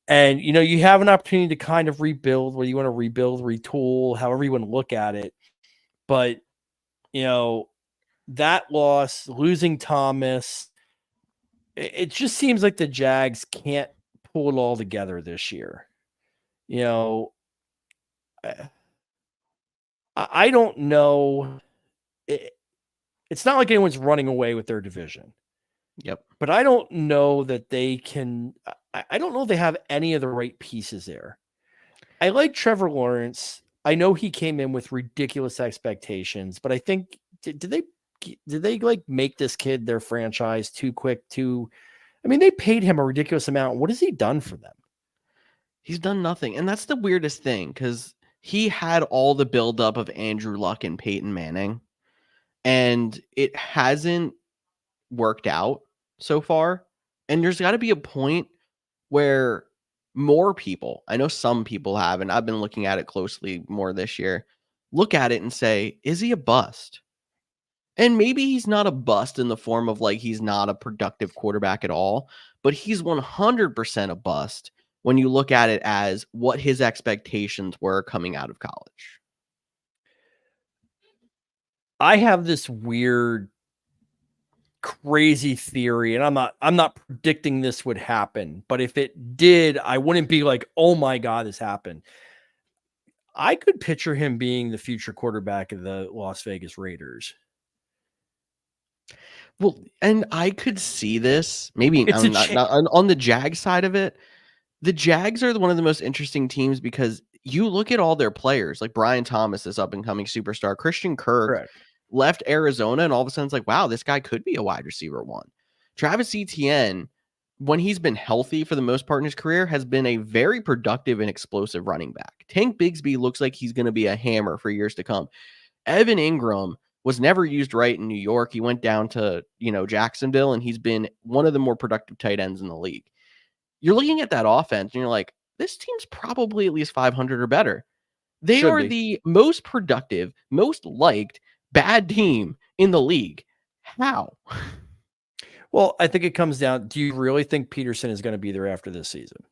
And, you have an opportunity to kind of rebuild, whether you want to rebuild, retool, however you want to look at it. But, that loss, losing Thomas, it just seems like the Jags can't pull it all together this year. I don't know. It's not like anyone's running away with their division. Yep. But I don't know that they can. I don't know if they have any of the right pieces there. I like Trevor Lawrence. I know he came in with ridiculous expectations, but I think did they like make this kid their franchise too quick? They paid him a ridiculous amount. What has he done for them? He's done nothing, and that's the weirdest thing, because he had all the buildup of Andrew Luck and Peyton Manning, and it hasn't worked out so far. And there's got to be a point where more people, I know some people have, and I've been looking at it closely more this year, look at it and say, is he a bust? And maybe he's not a bust in the form of like he's not a productive quarterback at all, but he's 100% a bust when you look at it as what his expectations were coming out of college. I have this weird, crazy theory, and I'm not predicting this would happen, but if it did, I wouldn't be like, oh my God, this happened. I could picture him being the future quarterback of the Las Vegas Raiders. Well, and I could see this. Maybe It's not on the Jag side of it. The Jags are one of the most interesting teams because you look at all their players, like Brian Thomas, this up and coming superstar, Christian Kirk. Correct. Left Arizona, and all of a sudden it's like, wow, this guy could be a wide receiver one. Travis Etienne, when he's been healthy for the most part in his career, has been a very productive and explosive running back. Tank Bigsby looks like he's going to be a hammer for years to come. Evan Ingram was never used right in New York. He went down to, Jacksonville, and he's been one of the more productive tight ends in the league. You're looking at that offense, and you're like, this team's probably at least 500 or better. They are the most productive, most liked bad team in the league. How? Well, I think it comes down, do you really think Peterson is going to be there after this season?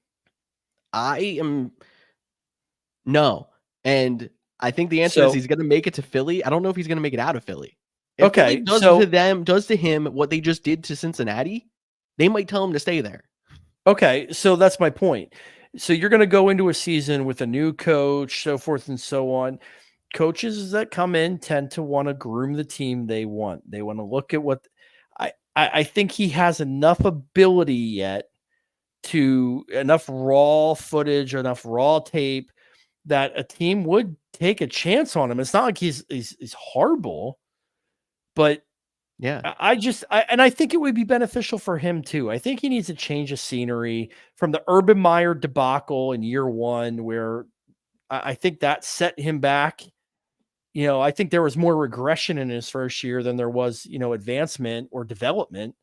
No. And I think the answer is he's going to make it to Philly. I don't know if he's going to make it out of Philly. If Philly does to him what they just did to Cincinnati, they might tell him to stay there. Okay, so that's my point. So you're going to go into a season with a new coach, so forth and so on. Coaches that come in tend to want to groom the team they want. They want to look at what I think he has enough ability yet enough raw footage, enough raw tape that a team would take a chance on him. It's not like he's horrible, but Yeah. I think it would be beneficial for him too. I think he needs a change of scenery from the Urban Meyer debacle in year one, where I think that set him back. I think there was more regression in his first year than there was, advancement or development.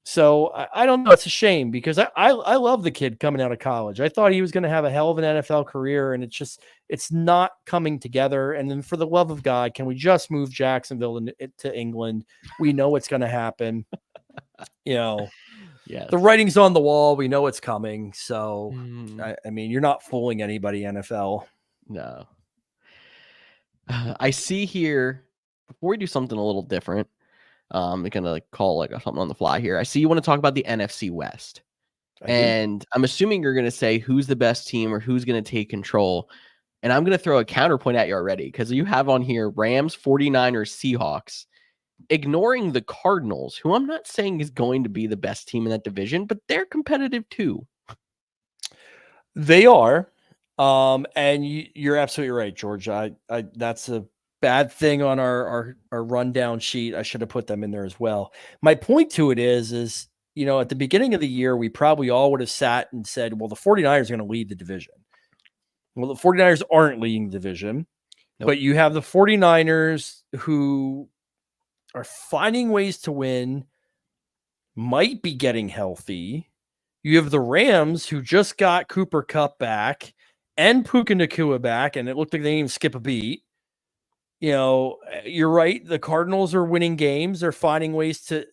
So I don't know. It's a shame because I love the kid coming out of college. I thought he was going to have a hell of an NFL career, and it's not coming together. And then for the love of God, can we just move Jacksonville to England? We know it's going to happen. Yes. The writing's on the wall. We know it's coming. So, Mm. I mean, you're not fooling anybody, NFL. No. I see here, before we do something a little different, we're gonna call something on the fly here. I see you want to talk about the NFC West. And I'm assuming you're going to say who's the best team or who's going to take control. And I'm going to throw a counterpoint at you already because you have on here Rams, 49ers, Seahawks, ignoring the Cardinals, who I'm not saying is going to be the best team in that division, but they're competitive too. They are. And you're absolutely right, George. That's a bad thing on our rundown sheet. I should have put them in there as well. My point to it is at the beginning of the year, we probably all would have sat and said, well, the 49ers are going to lead the division. Well, the 49ers aren't leading the division, but you have the 49ers who are finding ways to win, might be getting healthy. You have the Rams who just got Cooper Kupp back and Puka Nacua back, and it looked like they didn't even skip a beat. You're right. The Cardinals are winning games. They're finding ways to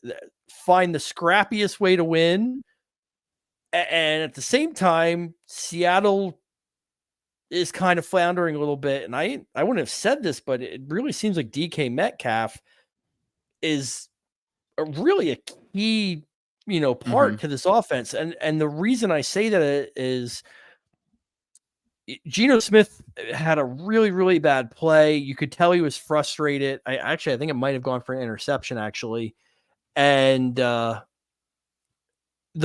find the scrappiest way to win. And at the same time, Seattle is kind of floundering a little bit. And I wouldn't have said this, but it really seems like DK Metcalf is really a key, part to this offense. And the reason I say that is Geno Smith had a really, really bad play. You could tell he was frustrated. I think it might have gone for an interception actually. And the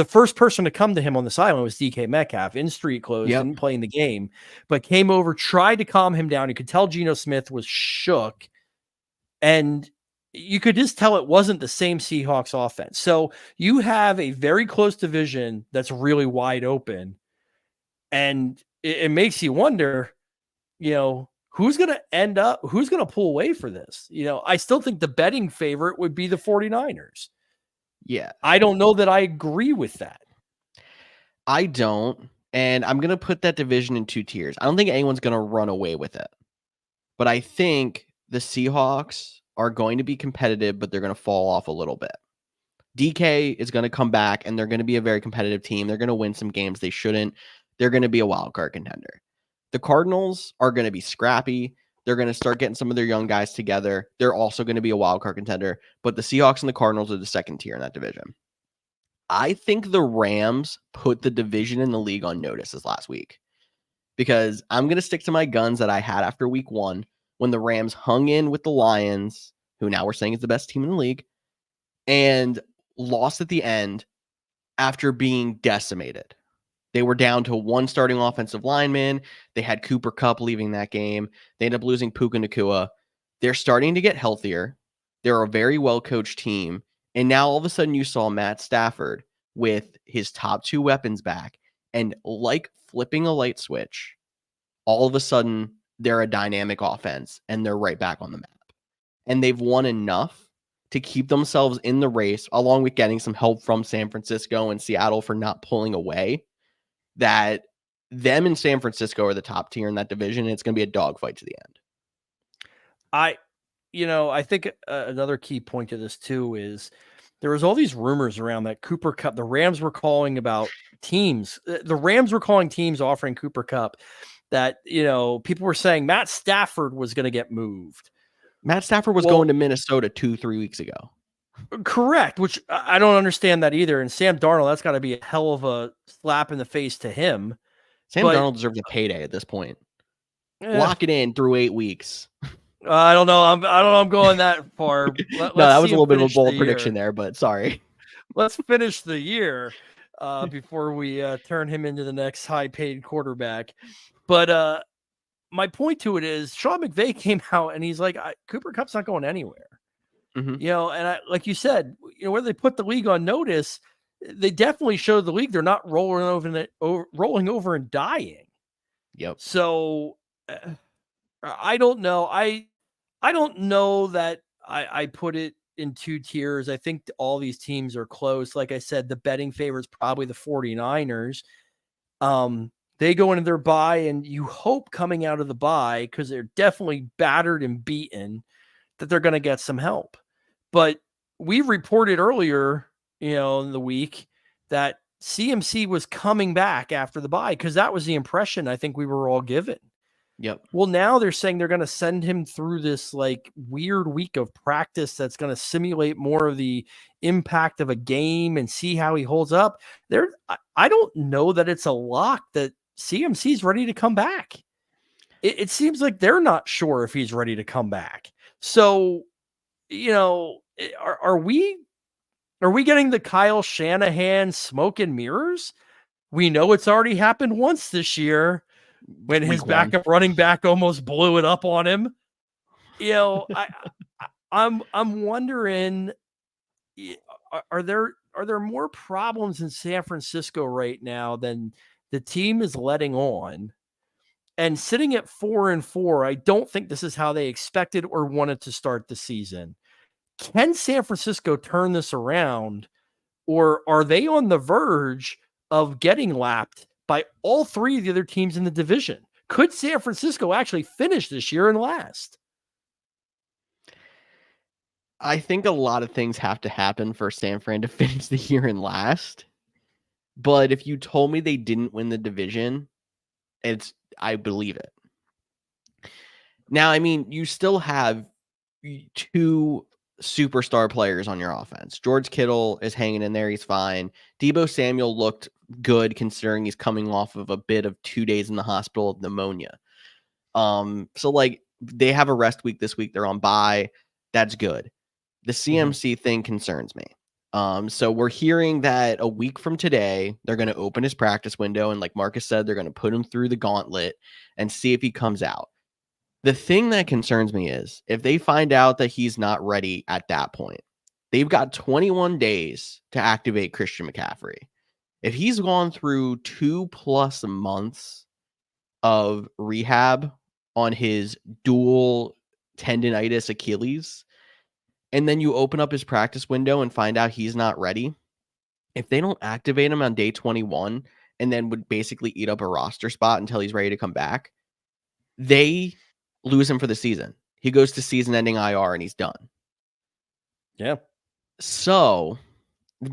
first person to come to him on the sideline was DK Metcalf in street clothes, didn't play in the game, but came over, tried to calm him down. You could tell Geno Smith was shook, and you could just tell it wasn't the same Seahawks offense. So you have a very close division that's really wide open, and it makes you wonder, who's going to pull away for this? I still think the betting favorite would be the 49ers. Yeah. I don't know that I agree with that. I don't. And I'm going to put that division in two tiers. I don't think anyone's going to run away with it. But I think the Seahawks are going to be competitive, but they're going to fall off a little bit. DK is going to come back, and they're going to be a very competitive team. They're going to win some games they shouldn't. They're going to be a wild card contender. The Cardinals are going to be scrappy. They're going to start getting some of their young guys together. They're also going to be a wild card contender. But the Seahawks and the Cardinals are the second tier in that division. I think the Rams put the division in the league on notice this last week because I'm going to stick to my guns that I had after week one when the Rams hung in with the Lions, who now we're saying is the best team in the league, and lost at the end after being decimated. They were down to one starting offensive lineman. They had Cooper Kupp leaving that game. They ended up losing Puka Nacua. They're starting to get healthier. They're a very well-coached team. And now all of a sudden you saw Matt Stafford with his top two weapons back. And like flipping a light switch, all of a sudden they're a dynamic offense and they're right back on the map. And they've won enough to keep themselves in the race, along with getting some help from San Francisco and Seattle for not pulling away, that them and San Francisco are the top tier in that division. And it's going to be a dogfight to the end. I think another key point to this too is there was all these rumors around that Cooper Kupp, the Rams were calling about teams. The Rams were calling teams offering Cooper Kupp that, people were saying Matt Stafford was going to get moved. Matt Stafford was going to Minnesota 2-3 weeks ago. Correct, which I don't understand that either. And Sam Darnold, that's got to be a hell of a slap in the face to him. Darnold deserves a payday at this point. Lock it in through 8 weeks. I don't know. I don't know. I'm going that far. No, Let's that see was a him little bit of a finish the bold prediction year. there, but sorry. Let's finish the year before we turn him into the next high-paid quarterback. But my point to it is, Sean McVay came out and he's like, Cooper Kupp's not going anywhere. Mhm. You know, and like you said, you know, where they put the league on notice, they definitely showed the league they're not rolling over and dying. Yep. So I don't know. I don't know that I put it in two tiers. I think all these teams are close. Like I said, the betting favorites probably the 49ers. They go into their bye, and you hope coming out of the bye, because they're definitely battered and beaten, that they're going to get some help. But we reported earlier, you know, in the week that CMC was coming back after the bye, because that was the impression I think we were all given. Yep. Well, now they're saying they're going to send him through this like weird week of practice that's going to simulate more of the impact of a game and see how he holds up. I don't know that it's a lock that CMC's ready to come back. It seems like they're not sure if he's ready to come back. So, you know, are we getting the Kyle Shanahan smoke and mirrors? We know it's already happened once this year when his Week 1. backup running back almost blew it up on him. You know, I'm wondering, are there more problems in San Francisco right now than the team is letting on? And sitting at 4-4, I don't think this is how they expected or wanted to start the season. Can San Francisco turn this around, or are they on the verge of getting lapped by all three of the other teams in the division? Could San Francisco actually finish this year and last? I think a lot of things have to happen for San Fran to finish the year and last. But if you told me they didn't win the division, I believe it. Now, I mean, you still have 2 superstar players on your offense. George Kittle is hanging in there. He's fine. Deebo Samuel looked good considering he's coming off of a bit of 2 days in the hospital of pneumonia. So like they have a rest week this week. They're on bye. That's good. The CMC thing concerns me. So we're hearing that a week from today, they're going to open his practice window. And like Marcus said, they're going to put him through the gauntlet and see if he comes out. The thing that concerns me is if they find out that he's not ready at that point, they've got 21 days to activate Christian McCaffrey. If he's gone through 2+ months of rehab on his dual tendonitis Achilles, and then you open up his practice window and find out he's not ready, if they don't activate him on day 21 and then would basically eat up a roster spot until he's ready to come back, they lose him for the season. He goes to season-ending IR and he's done. Yeah. So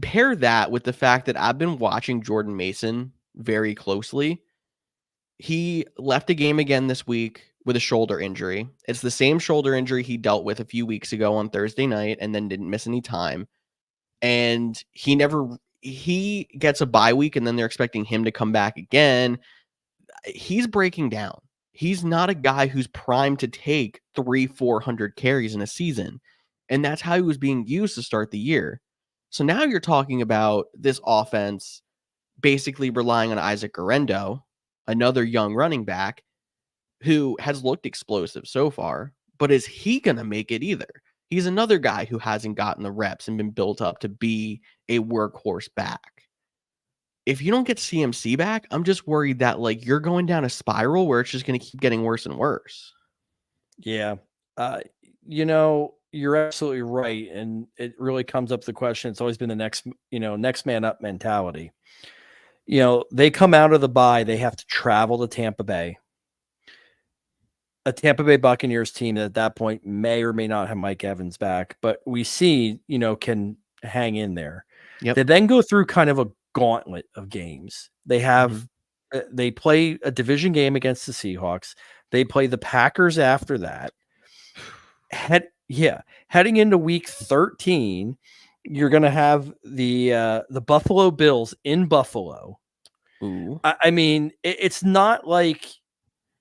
pair that with the fact that I've been watching Jordan Mason very closely. He left a game again this week with a shoulder injury. It's the same shoulder injury he dealt with a few weeks ago on Thursday night and then didn't miss any time. And he gets a bye week and then they're expecting him to come back again. He's breaking down. He's not a guy who's primed to take 300-400 carries in a season. And that's how he was being used to start the year. So now you're talking about this offense basically relying on Isaac Guerrero, another young running back who has looked explosive so far, but is he going to make it either? He's another guy who hasn't gotten the reps and been built up to be a workhorse back. If you don't get CMC back, I'm just worried that like you're going down a spiral where it's just going to keep getting worse and worse. Yeah. You know, you're absolutely right. And it really comes up to the question. It's always been the next man up mentality. You know, they come out of the bye, they have to travel to Tampa Bay. A Tampa Bay Buccaneers team that at that point may or may not have Mike Evans back, but we see, you know, can hang in there. Yep. They then go through kind of a gauntlet of games. They have they play a division game against the Seahawks. They play the Packers after that. Heading into week 13, you're going to have the Buffalo Bills in Buffalo. Ooh. I mean, it's not like,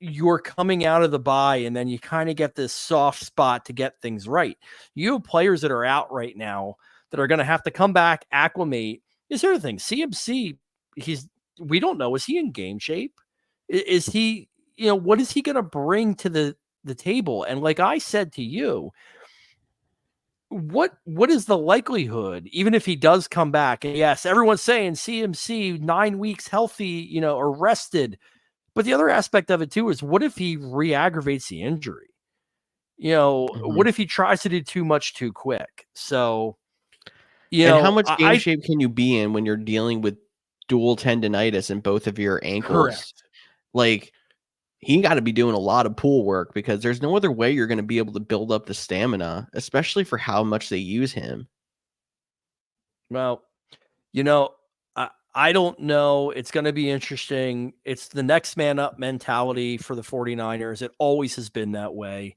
you're coming out of the bye and then you kind of get this soft spot to get things right. You have players that are out right now that are going to have to come back, acclimate. Is there a thing? CMC, we don't know. Is he in game shape? Is he, what is he going to bring to the table? And like I said to you, what is the likelihood, even if he does come back? And yes, everyone's saying CMC 9 weeks healthy, or rested. But the other aspect of it too is, what if he re-aggravates the injury? What if he tries to do too much too quick? So, and how much game shape can you be in when you're dealing with dual tendonitis in both of your ankles? Correct. Like, he got to be doing a lot of pool work, because there's no other way you're going to be able to build up the stamina, especially for how much they use him. Well, I don't know. It's going to be interesting. It's the next man up mentality for the 49ers. It always has been that way.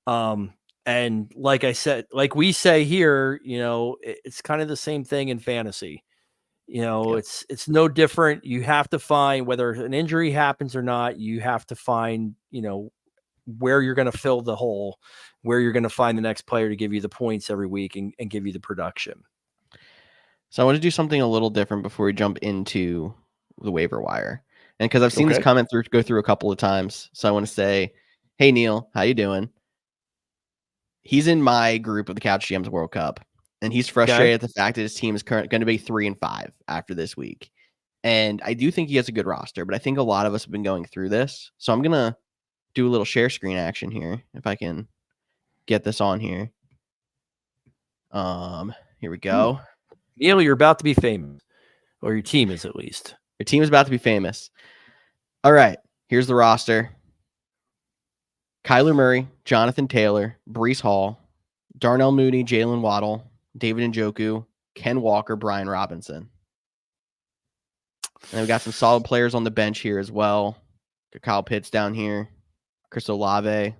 And like I said, like we say here, it's kind of the same thing in fantasy. Yep. It's no different. You have to find, whether an injury happens or not, you have to find, where you're going to fill the hole, where you're going to find the next player to give you the points every week and give you the production. So I want to do something a little different before we jump into the waiver wire. And because I've seen this comment go through a couple of times. So I want to say, hey, Neil, how you doing? He's in my group of the Couch GMs World Cup, and he's frustrated at the fact that his team is going to be 3-5 after this week. And I do think he has a good roster, but I think a lot of us have been going through this. So I'm going to do a little share screen action here, if I can get this on here. Here we go. Neil, you're about to be famous, or your team is at least. Your team is about to be famous. All right, here's the roster. Kyler Murray, Jonathan Taylor, Breece Hall, Darnell Mooney, Jalen Waddle, David Njoku, Ken Walker, Brian Robinson. And we got some solid players on the bench here as well. Got Kyle Pitts down here, Chris Olave,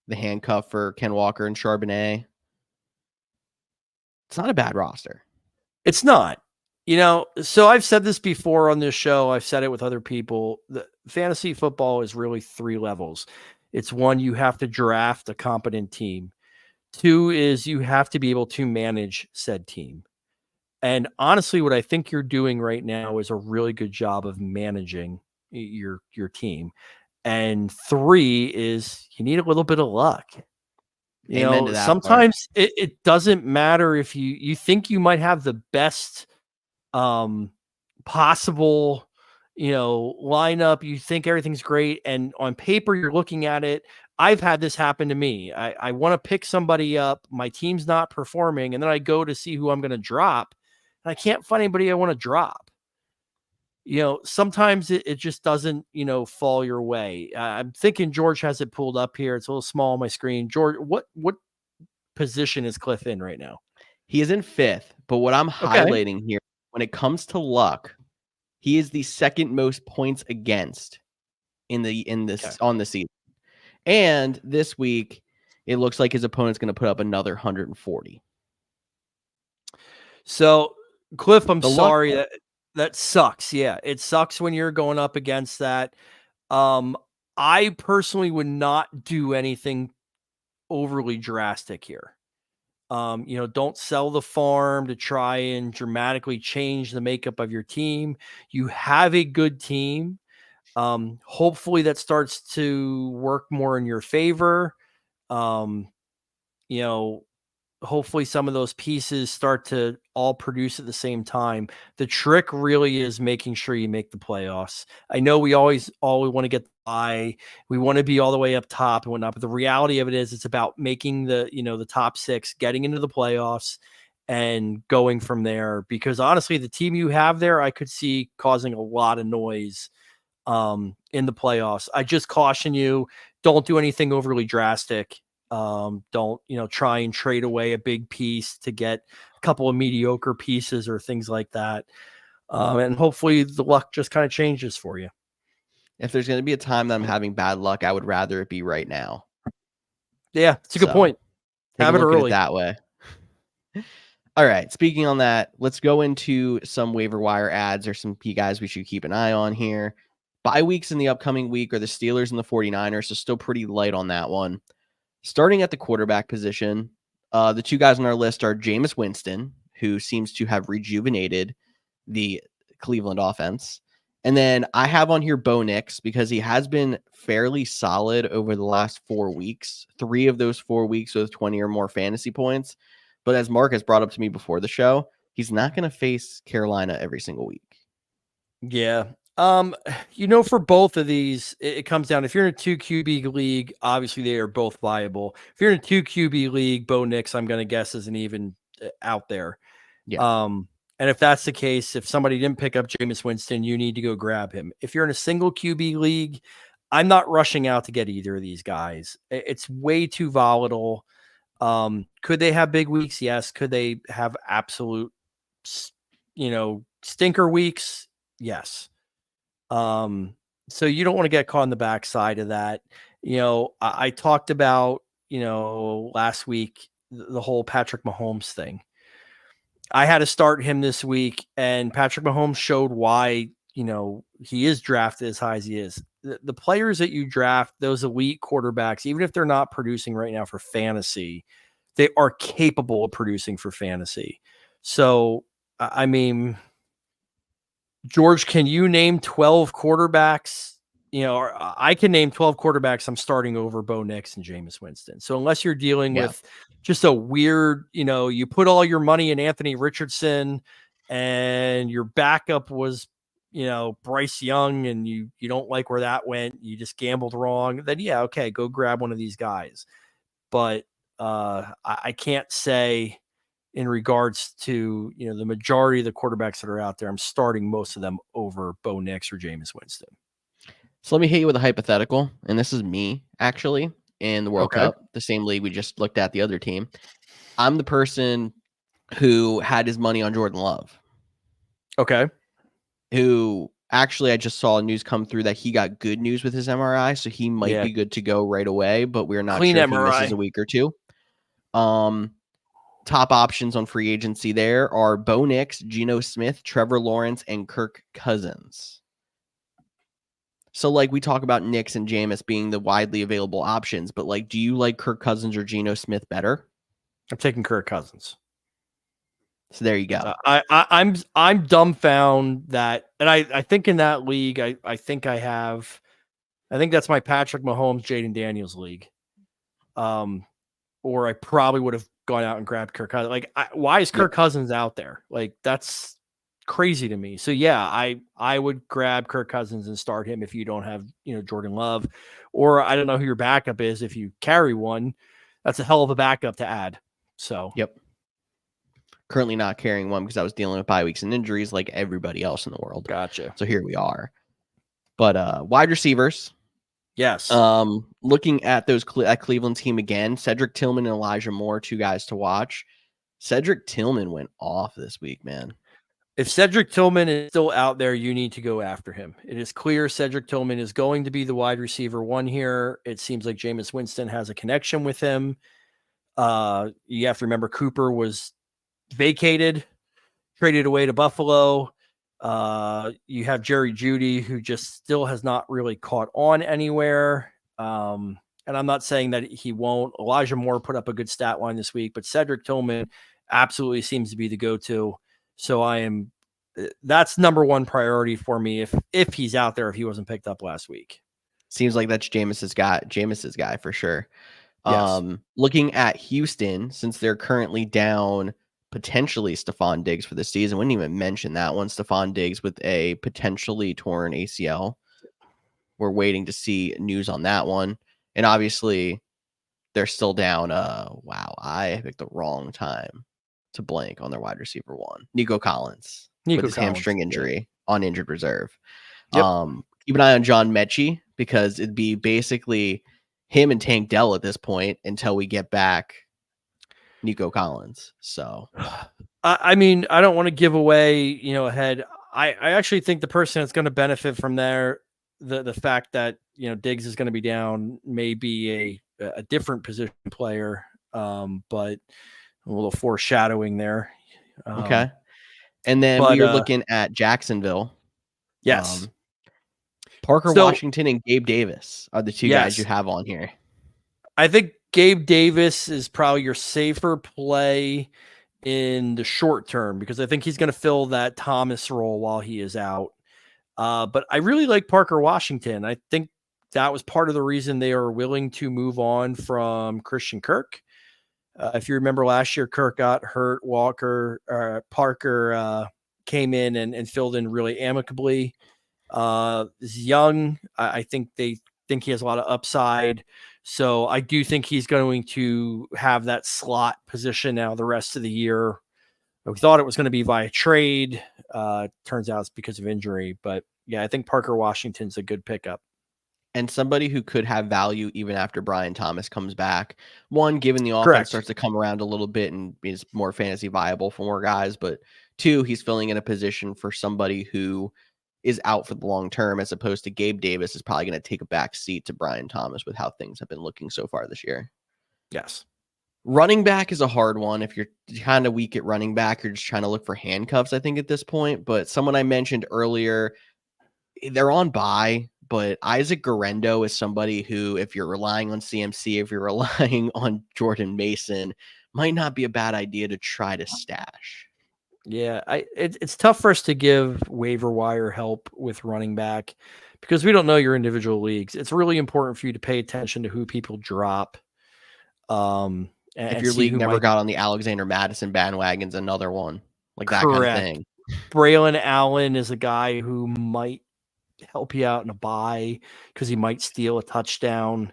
the handcuff for Ken Walker and Charbonnet. It's not a bad roster. It's not. So I've said this before on this show. I've said it with other people. The fantasy football is really 3 levels. It's 1, you have to draft a competent team. 2 is you have to be able to manage said team. And honestly, what I think you're doing right now is a really good job of managing your team. And 3 is you need a little bit of luck. Sometimes it doesn't matter if you think you might have the best possible, lineup. You think everything's great, and on paper you're looking at it. I've had this happen to me. I want to pick somebody up. My team's not performing, and then I go to see who I'm going to drop, and I can't find anybody I want to drop. Sometimes it just doesn't, fall your way. I'm thinking George has it pulled up here. It's a little small on my screen. George, what position is Cliff in right now? He is in 5th, but what I'm highlighting here, when it comes to luck, he is the 2nd most points against on the season. And this week, it looks like his opponent's going to put up another 140. So, Cliff, I'm sorry, that sucks. Yeah, it sucks when you're going up against that. I personally would not do anything overly drastic here. Don't sell the farm to try and dramatically change the makeup of your team. You have a good team. Hopefully that starts to work more in your favor. Hopefully some of those pieces start to all produce at the same time. The trick really is making sure you make the playoffs. I know we always want to get by. We want to be all the way up top and whatnot, but the reality of it is it's about making the top 6, getting into the playoffs and going from there. Because honestly, the team you have there, I could see causing a lot of noise in the playoffs. I just caution you, don't do anything overly drastic. Don't, try and trade away a big piece to get a couple of mediocre pieces or things like that. And hopefully the luck just kind of changes for you. If there's going to be a time that I'm having bad luck, I would rather it be right now. Yeah, it's a good point. Have it early that way. All right. Speaking on that, let's go into some waiver wire ads or some key guys we should keep an eye on here. Bye weeks in the upcoming week are the Steelers and the 49ers, so still pretty light on that one. Starting at the quarterback position, the two guys on our list are Jameis Winston, who seems to have rejuvenated the Cleveland offense. And then I have on here Bo Nix because he has been fairly solid over the last 4 weeks. 3 of those 4 weeks with 20 or more fantasy points. But as Mark has brought up to me before the show, he's not going to face Carolina every single week. Yeah. For both of these, it comes down, if you're in a 2 QB league, obviously they are both viable. If you're in a 2 QB league, Bo Nix, I'm going to guess, isn't even out there. Yeah. And if that's the case, if somebody didn't pick up Jameis Winston, you need to go grab him. If you're in a single QB league, I'm not rushing out to get either of these guys. It's way too volatile. Could they have big weeks? Yes. Could they have absolute, stinker weeks? Yes. So you don't want to get caught on the backside of that. I talked about, last week, the whole Patrick Mahomes thing. I had to start him this week, and Patrick Mahomes showed why, he is drafted as high as he is. The players that you draft, those elite quarterbacks, even if they're not producing right now for fantasy, they are capable of producing for fantasy. So, I mean, George, can you name 12 quarterbacks? I can name 12 quarterbacks I'm starting over Bo Nix and Jameis Winston. So unless you're dealing with just a weird, you put all your money in Anthony Richardson and your backup was, Bryce Young, and you don't like where that went, you just gambled wrong, then yeah, okay, go grab one of these guys. But I can't say in regards to, the majority of the quarterbacks that are out there, I'm starting most of them over Bo Nix or Jameis Winston. So let me hit you with a hypothetical, and this is me, actually, in the World Cup, the same league we just looked at the other team. I'm the person who had his money on Jordan Love. Okay. Who actually, I just saw news come through that he got good news with his MRI, so he might be good to go right away, but we're not Clean sure MRI. if he misses a week or two. Top options on free agency there are Bo Nix, Geno Smith, Trevor Lawrence, and Kirk Cousins. So, we talk about Nix and Jameis being the widely available options, but, do you like Kirk Cousins or Geno Smith better? I'm taking Kirk Cousins. So there you go. I'm dumbfounded that, and I think in that league, I think that's my Patrick Mahomes, Jaden Daniels league. Or I probably would have gone out and grabbed Kirk Cousins. Why is Kirk Cousins out there? That's crazy to me. So yeah, I would grab Kirk Cousins and start him if you don't have, Jordan Love, or I don't know who your backup is. If you carry one, that's a hell of a backup to add. So currently not carrying one because I was dealing with bye weeks and injuries like everybody else in the world. Gotcha. So here we are. But wide receivers. Yes. Looking at that Cleveland team again, Cedric Tillman and Elijah Moore, 2 guys to watch. Cedric Tillman went off this week, man. If Cedric Tillman is still out there, you need to go after him. It is clear Cedric Tillman is going to be the wide receiver 1 here. It seems like Jameis Winston has a connection with him. You have to remember Cooper was vacated, traded away to Buffalo. You have Jerry Jeudy, who just still has not really caught on anywhere. And I'm not saying that he won't. Elijah Moore put up a good stat line this week, but Cedric Tillman absolutely seems to be the go-to. So that's number 1 priority for me if he's out there, if he wasn't picked up last week. Seems like that's Jameis's guy for sure. Yes. Looking at Houston, since they're currently down potentially Stephon Diggs for the season. Wouldn't even mention that one. Stephon Diggs with a potentially torn ACL. We're waiting to see news on that one. And obviously, they're still down. Wow, I picked the wrong time to blank on their wide receiver 1. Nico Collins with his hamstring injury on injured reserve. Yep. Keep an eye on John Mechie because it'd be basically him and Tank Dell at this point until we get back Nico Collins. So, I mean, I don't want to give away, ahead. I actually think the person that's going to benefit from the fact that, Diggs is going to be down may be a different position player. But a little foreshadowing there. Okay. And then we are looking at Jacksonville. Yes. Parker So Washington and Gabe Davis are the two guys you yes, have on here. I think Gabe Davis is probably your safer play in the short term because I think he's going to fill that Thomas role while he is out. But I really like Parker Washington. I think that was part of the reason they are willing to move on from Christian Kirk. If you remember last year, Kirk got hurt. Parker came in and filled in really amicably. Is young. I think they think he has a lot of upside. So I do think he's going to have that slot position now the rest of the year. We thought it was going to be via trade. Turns out it's because of injury. But yeah, I think Parker Washington's a good pickup. And somebody who could have value even after Brian Thomas comes back. One, given the offense Correct. starts to come around a little bit and is more fantasy viable for more guys. But two, he's filling in a position for somebody who is out for the long term, as opposed to Gabe Davis is probably going to take a back seat to Brian Thomas with how things have been looking so far this year. Yes. Running back is a hard one. If you're kind of weak at running back, you're just trying to look for handcuffs, I think, at this point. But someone I mentioned earlier, they're on bye, but Isaac Guerrero is somebody who, if you're relying on CMC, if you're relying on Jordan Mason, might not be a bad idea to try to stash. Yeah, it's tough for us to give waiver wire help with running back because we don't know your individual leagues. It's really important for you to pay attention to who people drop. If And your see league who never might got on the Alexander Madison bandwagon's another one, like that kind of correct. thing. Braylon Allen is a guy who might help you out in a bye because he might steal a touchdown.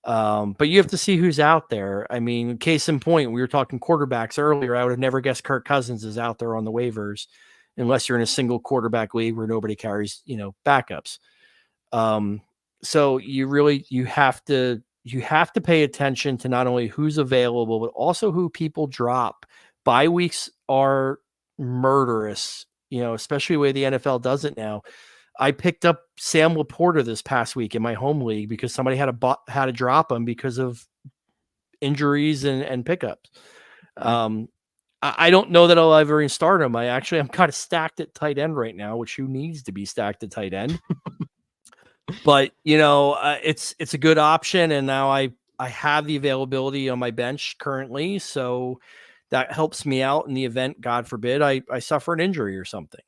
But you have to see who's out there. I mean, case in point, we were talking quarterbacks earlier. I would have never guessed Kirk Cousins is out there on the waivers unless you're in a single quarterback league where nobody carries, backups. So you have to pay attention to not only who's available, but also who people drop. Bye weeks are murderous, especially the way the NFL does it now. I picked up Sam Laporta this past week in my home league because somebody had to drop him because of injuries and pickups. I don't know that I'll ever start him. I'm kind of stacked at tight end right now, which who needs to be stacked at tight end. But it's a good option, and now I have the availability on my bench currently, so that helps me out in the event, God forbid, I suffer an injury or something.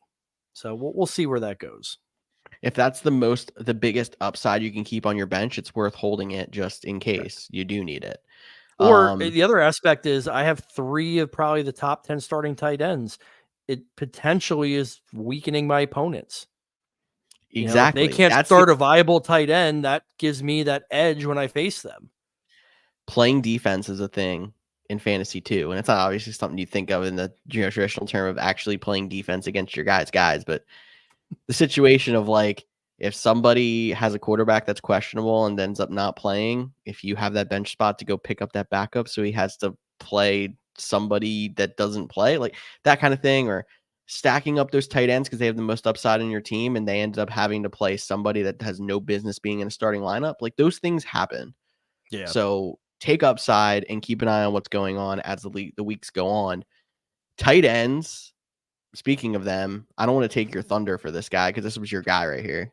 So we'll see where that goes. If that's the biggest upside you can keep on your bench, it's worth holding it just in case you do need it. Or the other aspect is I have 3 of probably the top 10 starting tight ends. It potentially is weakening my opponents. Exactly. If they can't start a viable tight end, that gives me that edge when I face them. Playing defense is a thing in fantasy too, and it's not obviously something you think of in the traditional term of actually playing defense against your guys, but the situation of if somebody has a quarterback that's questionable and ends up not playing, if you have that bench spot to go pick up that backup, so he has to play somebody that doesn't play, like that kind of thing, or stacking up those tight ends because they have the most upside in your team and they ended up having to play somebody that has no business being in a starting lineup. Like those things happen. Yeah. So take upside and keep an eye on what's going on as the weeks go on. Tight ends, speaking of them, I don't want to take your thunder for this guy because this was your guy right here.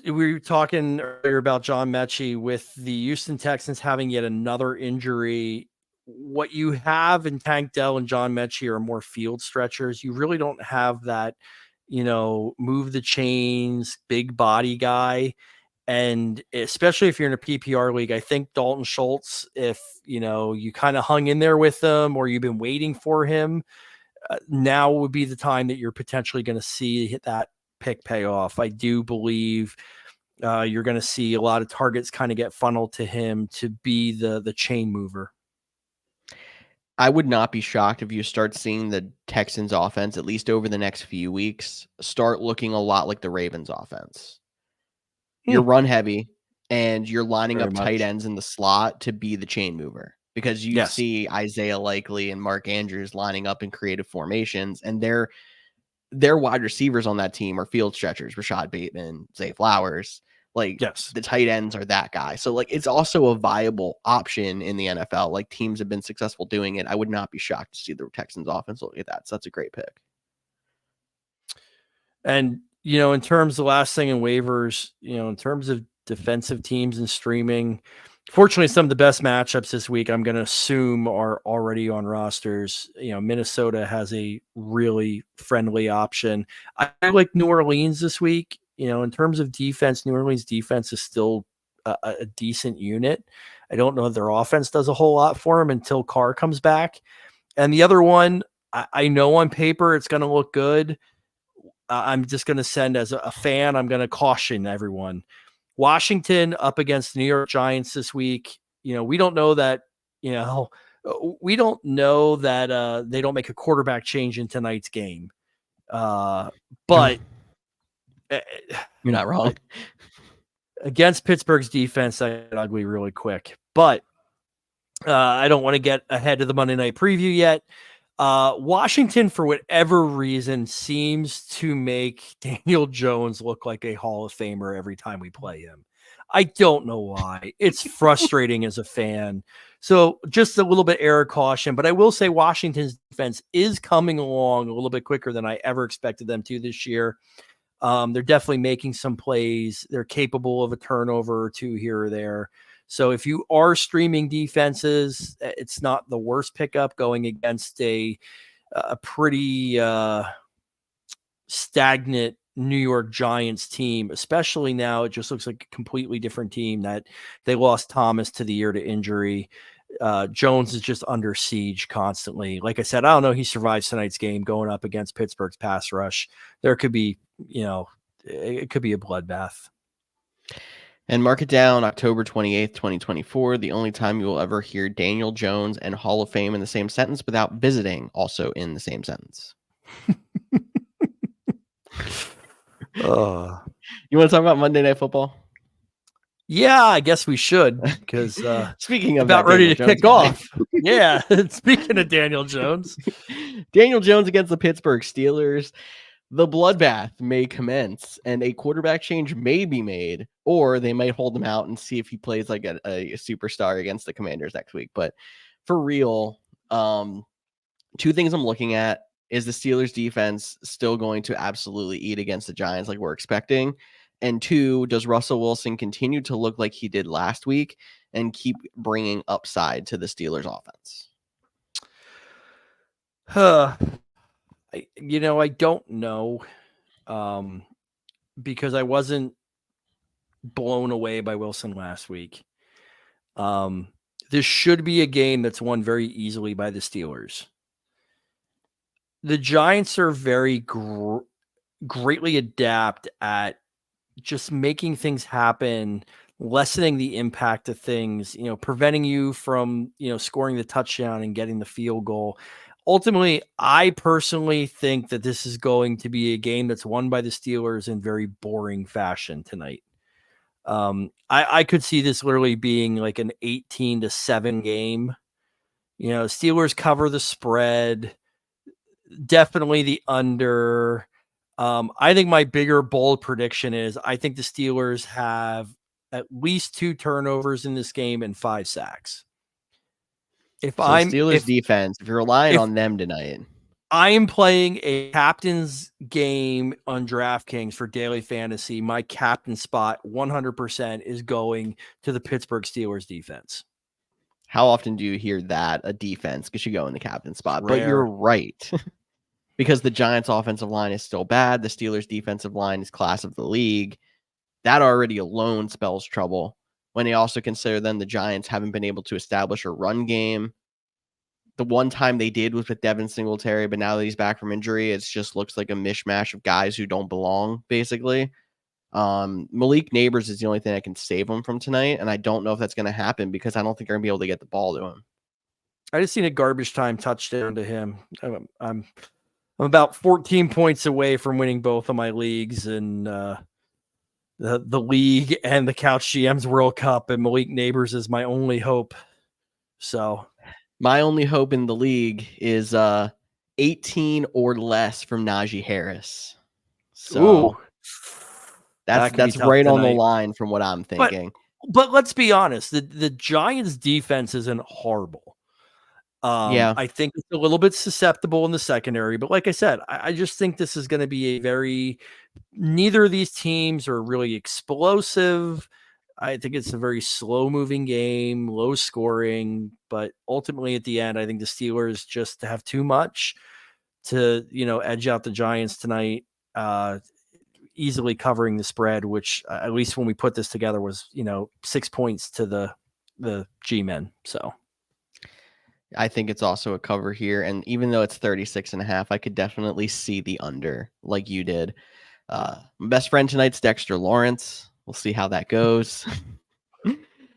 We were talking earlier about John Mechie with the Houston Texans having yet another injury. What you have in Tank Dell and John Mechie are more field stretchers. You really don't have that, move the chains, big body guy. And especially if you're in a PPR league, I think Dalton Schultz, if, you kind of hung in there with him or you've been waiting for him, now would be the time that you're potentially going to see that pick pay off. I do believe you're going to see a lot of targets kind of get funneled to him to be the chain mover. I would not be shocked if you start seeing the Texans offense, at least over the next few weeks, start looking a lot like the Ravens offense. You're run heavy and you're lining up tight ends in the slot to be the chain mover because you see Isaiah Likely and Mark Andrews lining up in creative formations, and their wide receivers on that team are field stretchers, Rashad Bateman, Zay Flowers. The tight ends are that guy. So it's also a viable option in the NFL. Teams have been successful doing it. I would not be shocked to see the Texans offense look at that. So that's a great pick. And In terms of the last thing in waivers, in terms of defensive teams and streaming, fortunately, some of the best matchups this week, I'm going to assume, are already on rosters. Minnesota has a really friendly option. I like New Orleans this week. In terms of defense, New Orleans defense is still a decent unit. I don't know if their offense does a whole lot for them until Carr comes back. And the other one, I know on paper it's going to look good. I'm just going to send as a fan, I'm going to caution everyone. Washington up against the New York Giants this week. We don't know that, we don't know that they don't make a quarterback change in tonight's game. But you're not wrong. Against Pittsburgh's defense, that got ugly really quick. But I don't want to get ahead of the Monday night preview yet. Washington, for whatever reason, seems to make Daniel Jones look like a Hall of Famer every time we play him. I don't know why. It's frustrating as a fan. So just a little bit error caution, but I will say Washington's defense is coming along a little bit quicker than I ever expected them to this year. They're definitely making some plays. They're capable of a turnover or two here or there. So if you are streaming defenses, it's not the worst pickup going against a pretty stagnant New York Giants team, especially now. It just looks like a completely different team that they lost Thomas to the year to injury. Jones is just under siege constantly. Like I said, I don't know. He survives tonight's game going up against Pittsburgh's pass rush. There could be, it could be a bloodbath. And mark it down, October 28th, 2024, the only time you will ever hear Daniel Jones and Hall of Fame in the same sentence without visiting also in the same sentence. You want to talk about Monday Night Football? Yeah, I guess we should, because speaking of about ready to kick off. Yeah, speaking of Daniel Jones. Daniel Jones against the Pittsburgh Steelers. The bloodbath may commence, and a quarterback change may be made, or they might hold him out and see if he plays like a superstar against the Commanders next week. But for real, two things I'm looking at is the Steelers defense still going to absolutely eat against the Giants like we're expecting? And two, does Russell Wilson continue to look like he did last week and keep bringing upside to the Steelers offense? I don't know, because I wasn't blown away by Wilson last week. This should be a game that's won very easily by the Steelers. The Giants are very greatly adept at just making things happen, lessening the impact of things, preventing you from, scoring the touchdown and getting the field goal. Ultimately, I personally think that this is going to be a game that's won by the Steelers in very boring fashion tonight. I could see this literally being like an 18-7 game. Steelers cover the spread, definitely the under. I think my bigger bold prediction is I think the Steelers have at least 2 turnovers in this game and 5 sacks. Steelers defense, if you're relying on them tonight, I am playing a captain's game on DraftKings for daily fantasy. My captain spot 100% is going to the Pittsburgh Steelers defense. How often do you hear that a defense should go in the captain spot? But you're right. Because the Giants offensive line is still bad. The Steelers defensive line is class of the league. That already alone spells trouble. When they also consider then the Giants haven't been able to establish a run game. The one time they did was with Devin Singletary, but now that he's back from injury, it just looks like a mishmash of guys who don't belong, basically. Malik Neighbors is the only thing that can save him from tonight, and I don't know if that's going to happen because I don't think they're going to be able to get the ball to him. I just seen a garbage time touchdown to him. I'm about 14 points away from winning both of my leagues, and the league and the Couch GM's World Cup, and Malik Neighbors is my only hope. So my only hope in the league is 18 or less from Najee Harris. So that's right on the line from what I'm thinking. But let's be honest, the Giants defense isn't horrible. Yeah. I think it's a little bit susceptible in the secondary, but like I said, I just think this is going to be neither of these teams are really explosive. I think it's a very slow moving game, low scoring, but ultimately at the end, I think the Steelers just have too much to, edge out the Giants tonight, easily covering the spread, which at least when we put this together was, 6 points to the G-men. So I think it's also a cover here. And even though it's 36.5, I could definitely see the under like you did. My best friend tonight's Dexter Lawrence. We'll see how that goes.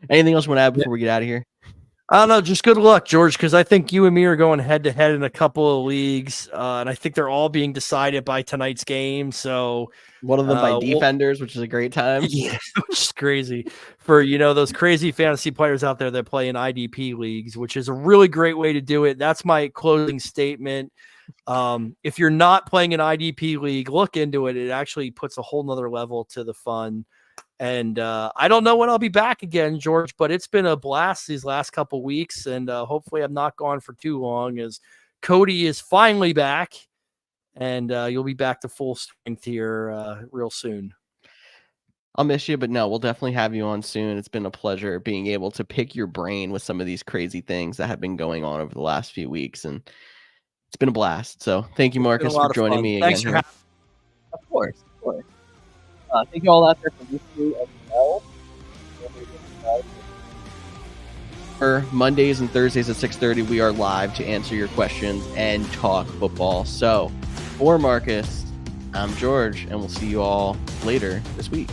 Anything else you want to add before we get out of here? I don't know. Just good luck, George, because I think you and me are going head to head in a couple of leagues, and I think they're all being decided by tonight's game. So one of them by defenders, which is a great time. Yeah, which is crazy for those crazy fantasy players out there that play in IDP leagues, which is a really great way to do it. That's my closing statement. If you're not playing an IDP league, look into it. It actually puts a whole nother level to the fun. And I don't know when I'll be back again, George, but it's been a blast these last couple weeks. And hopefully I'm not gone for too long, as Cody is finally back. And you'll be back to full strength here real soon. I'll miss you, but no, we'll definitely have you on soon. It's been a pleasure being able to pick your brain with some of these crazy things that have been going on over the last few weeks. And it's been a blast. So thank you, Marcus, for joining me Thanks again. For having Of course. Thank you all out there for listening as well. For Mondays and Thursdays at 6:30, we are live to answer your questions and talk football. So for Marcus, I'm George, and we'll see you all later this week.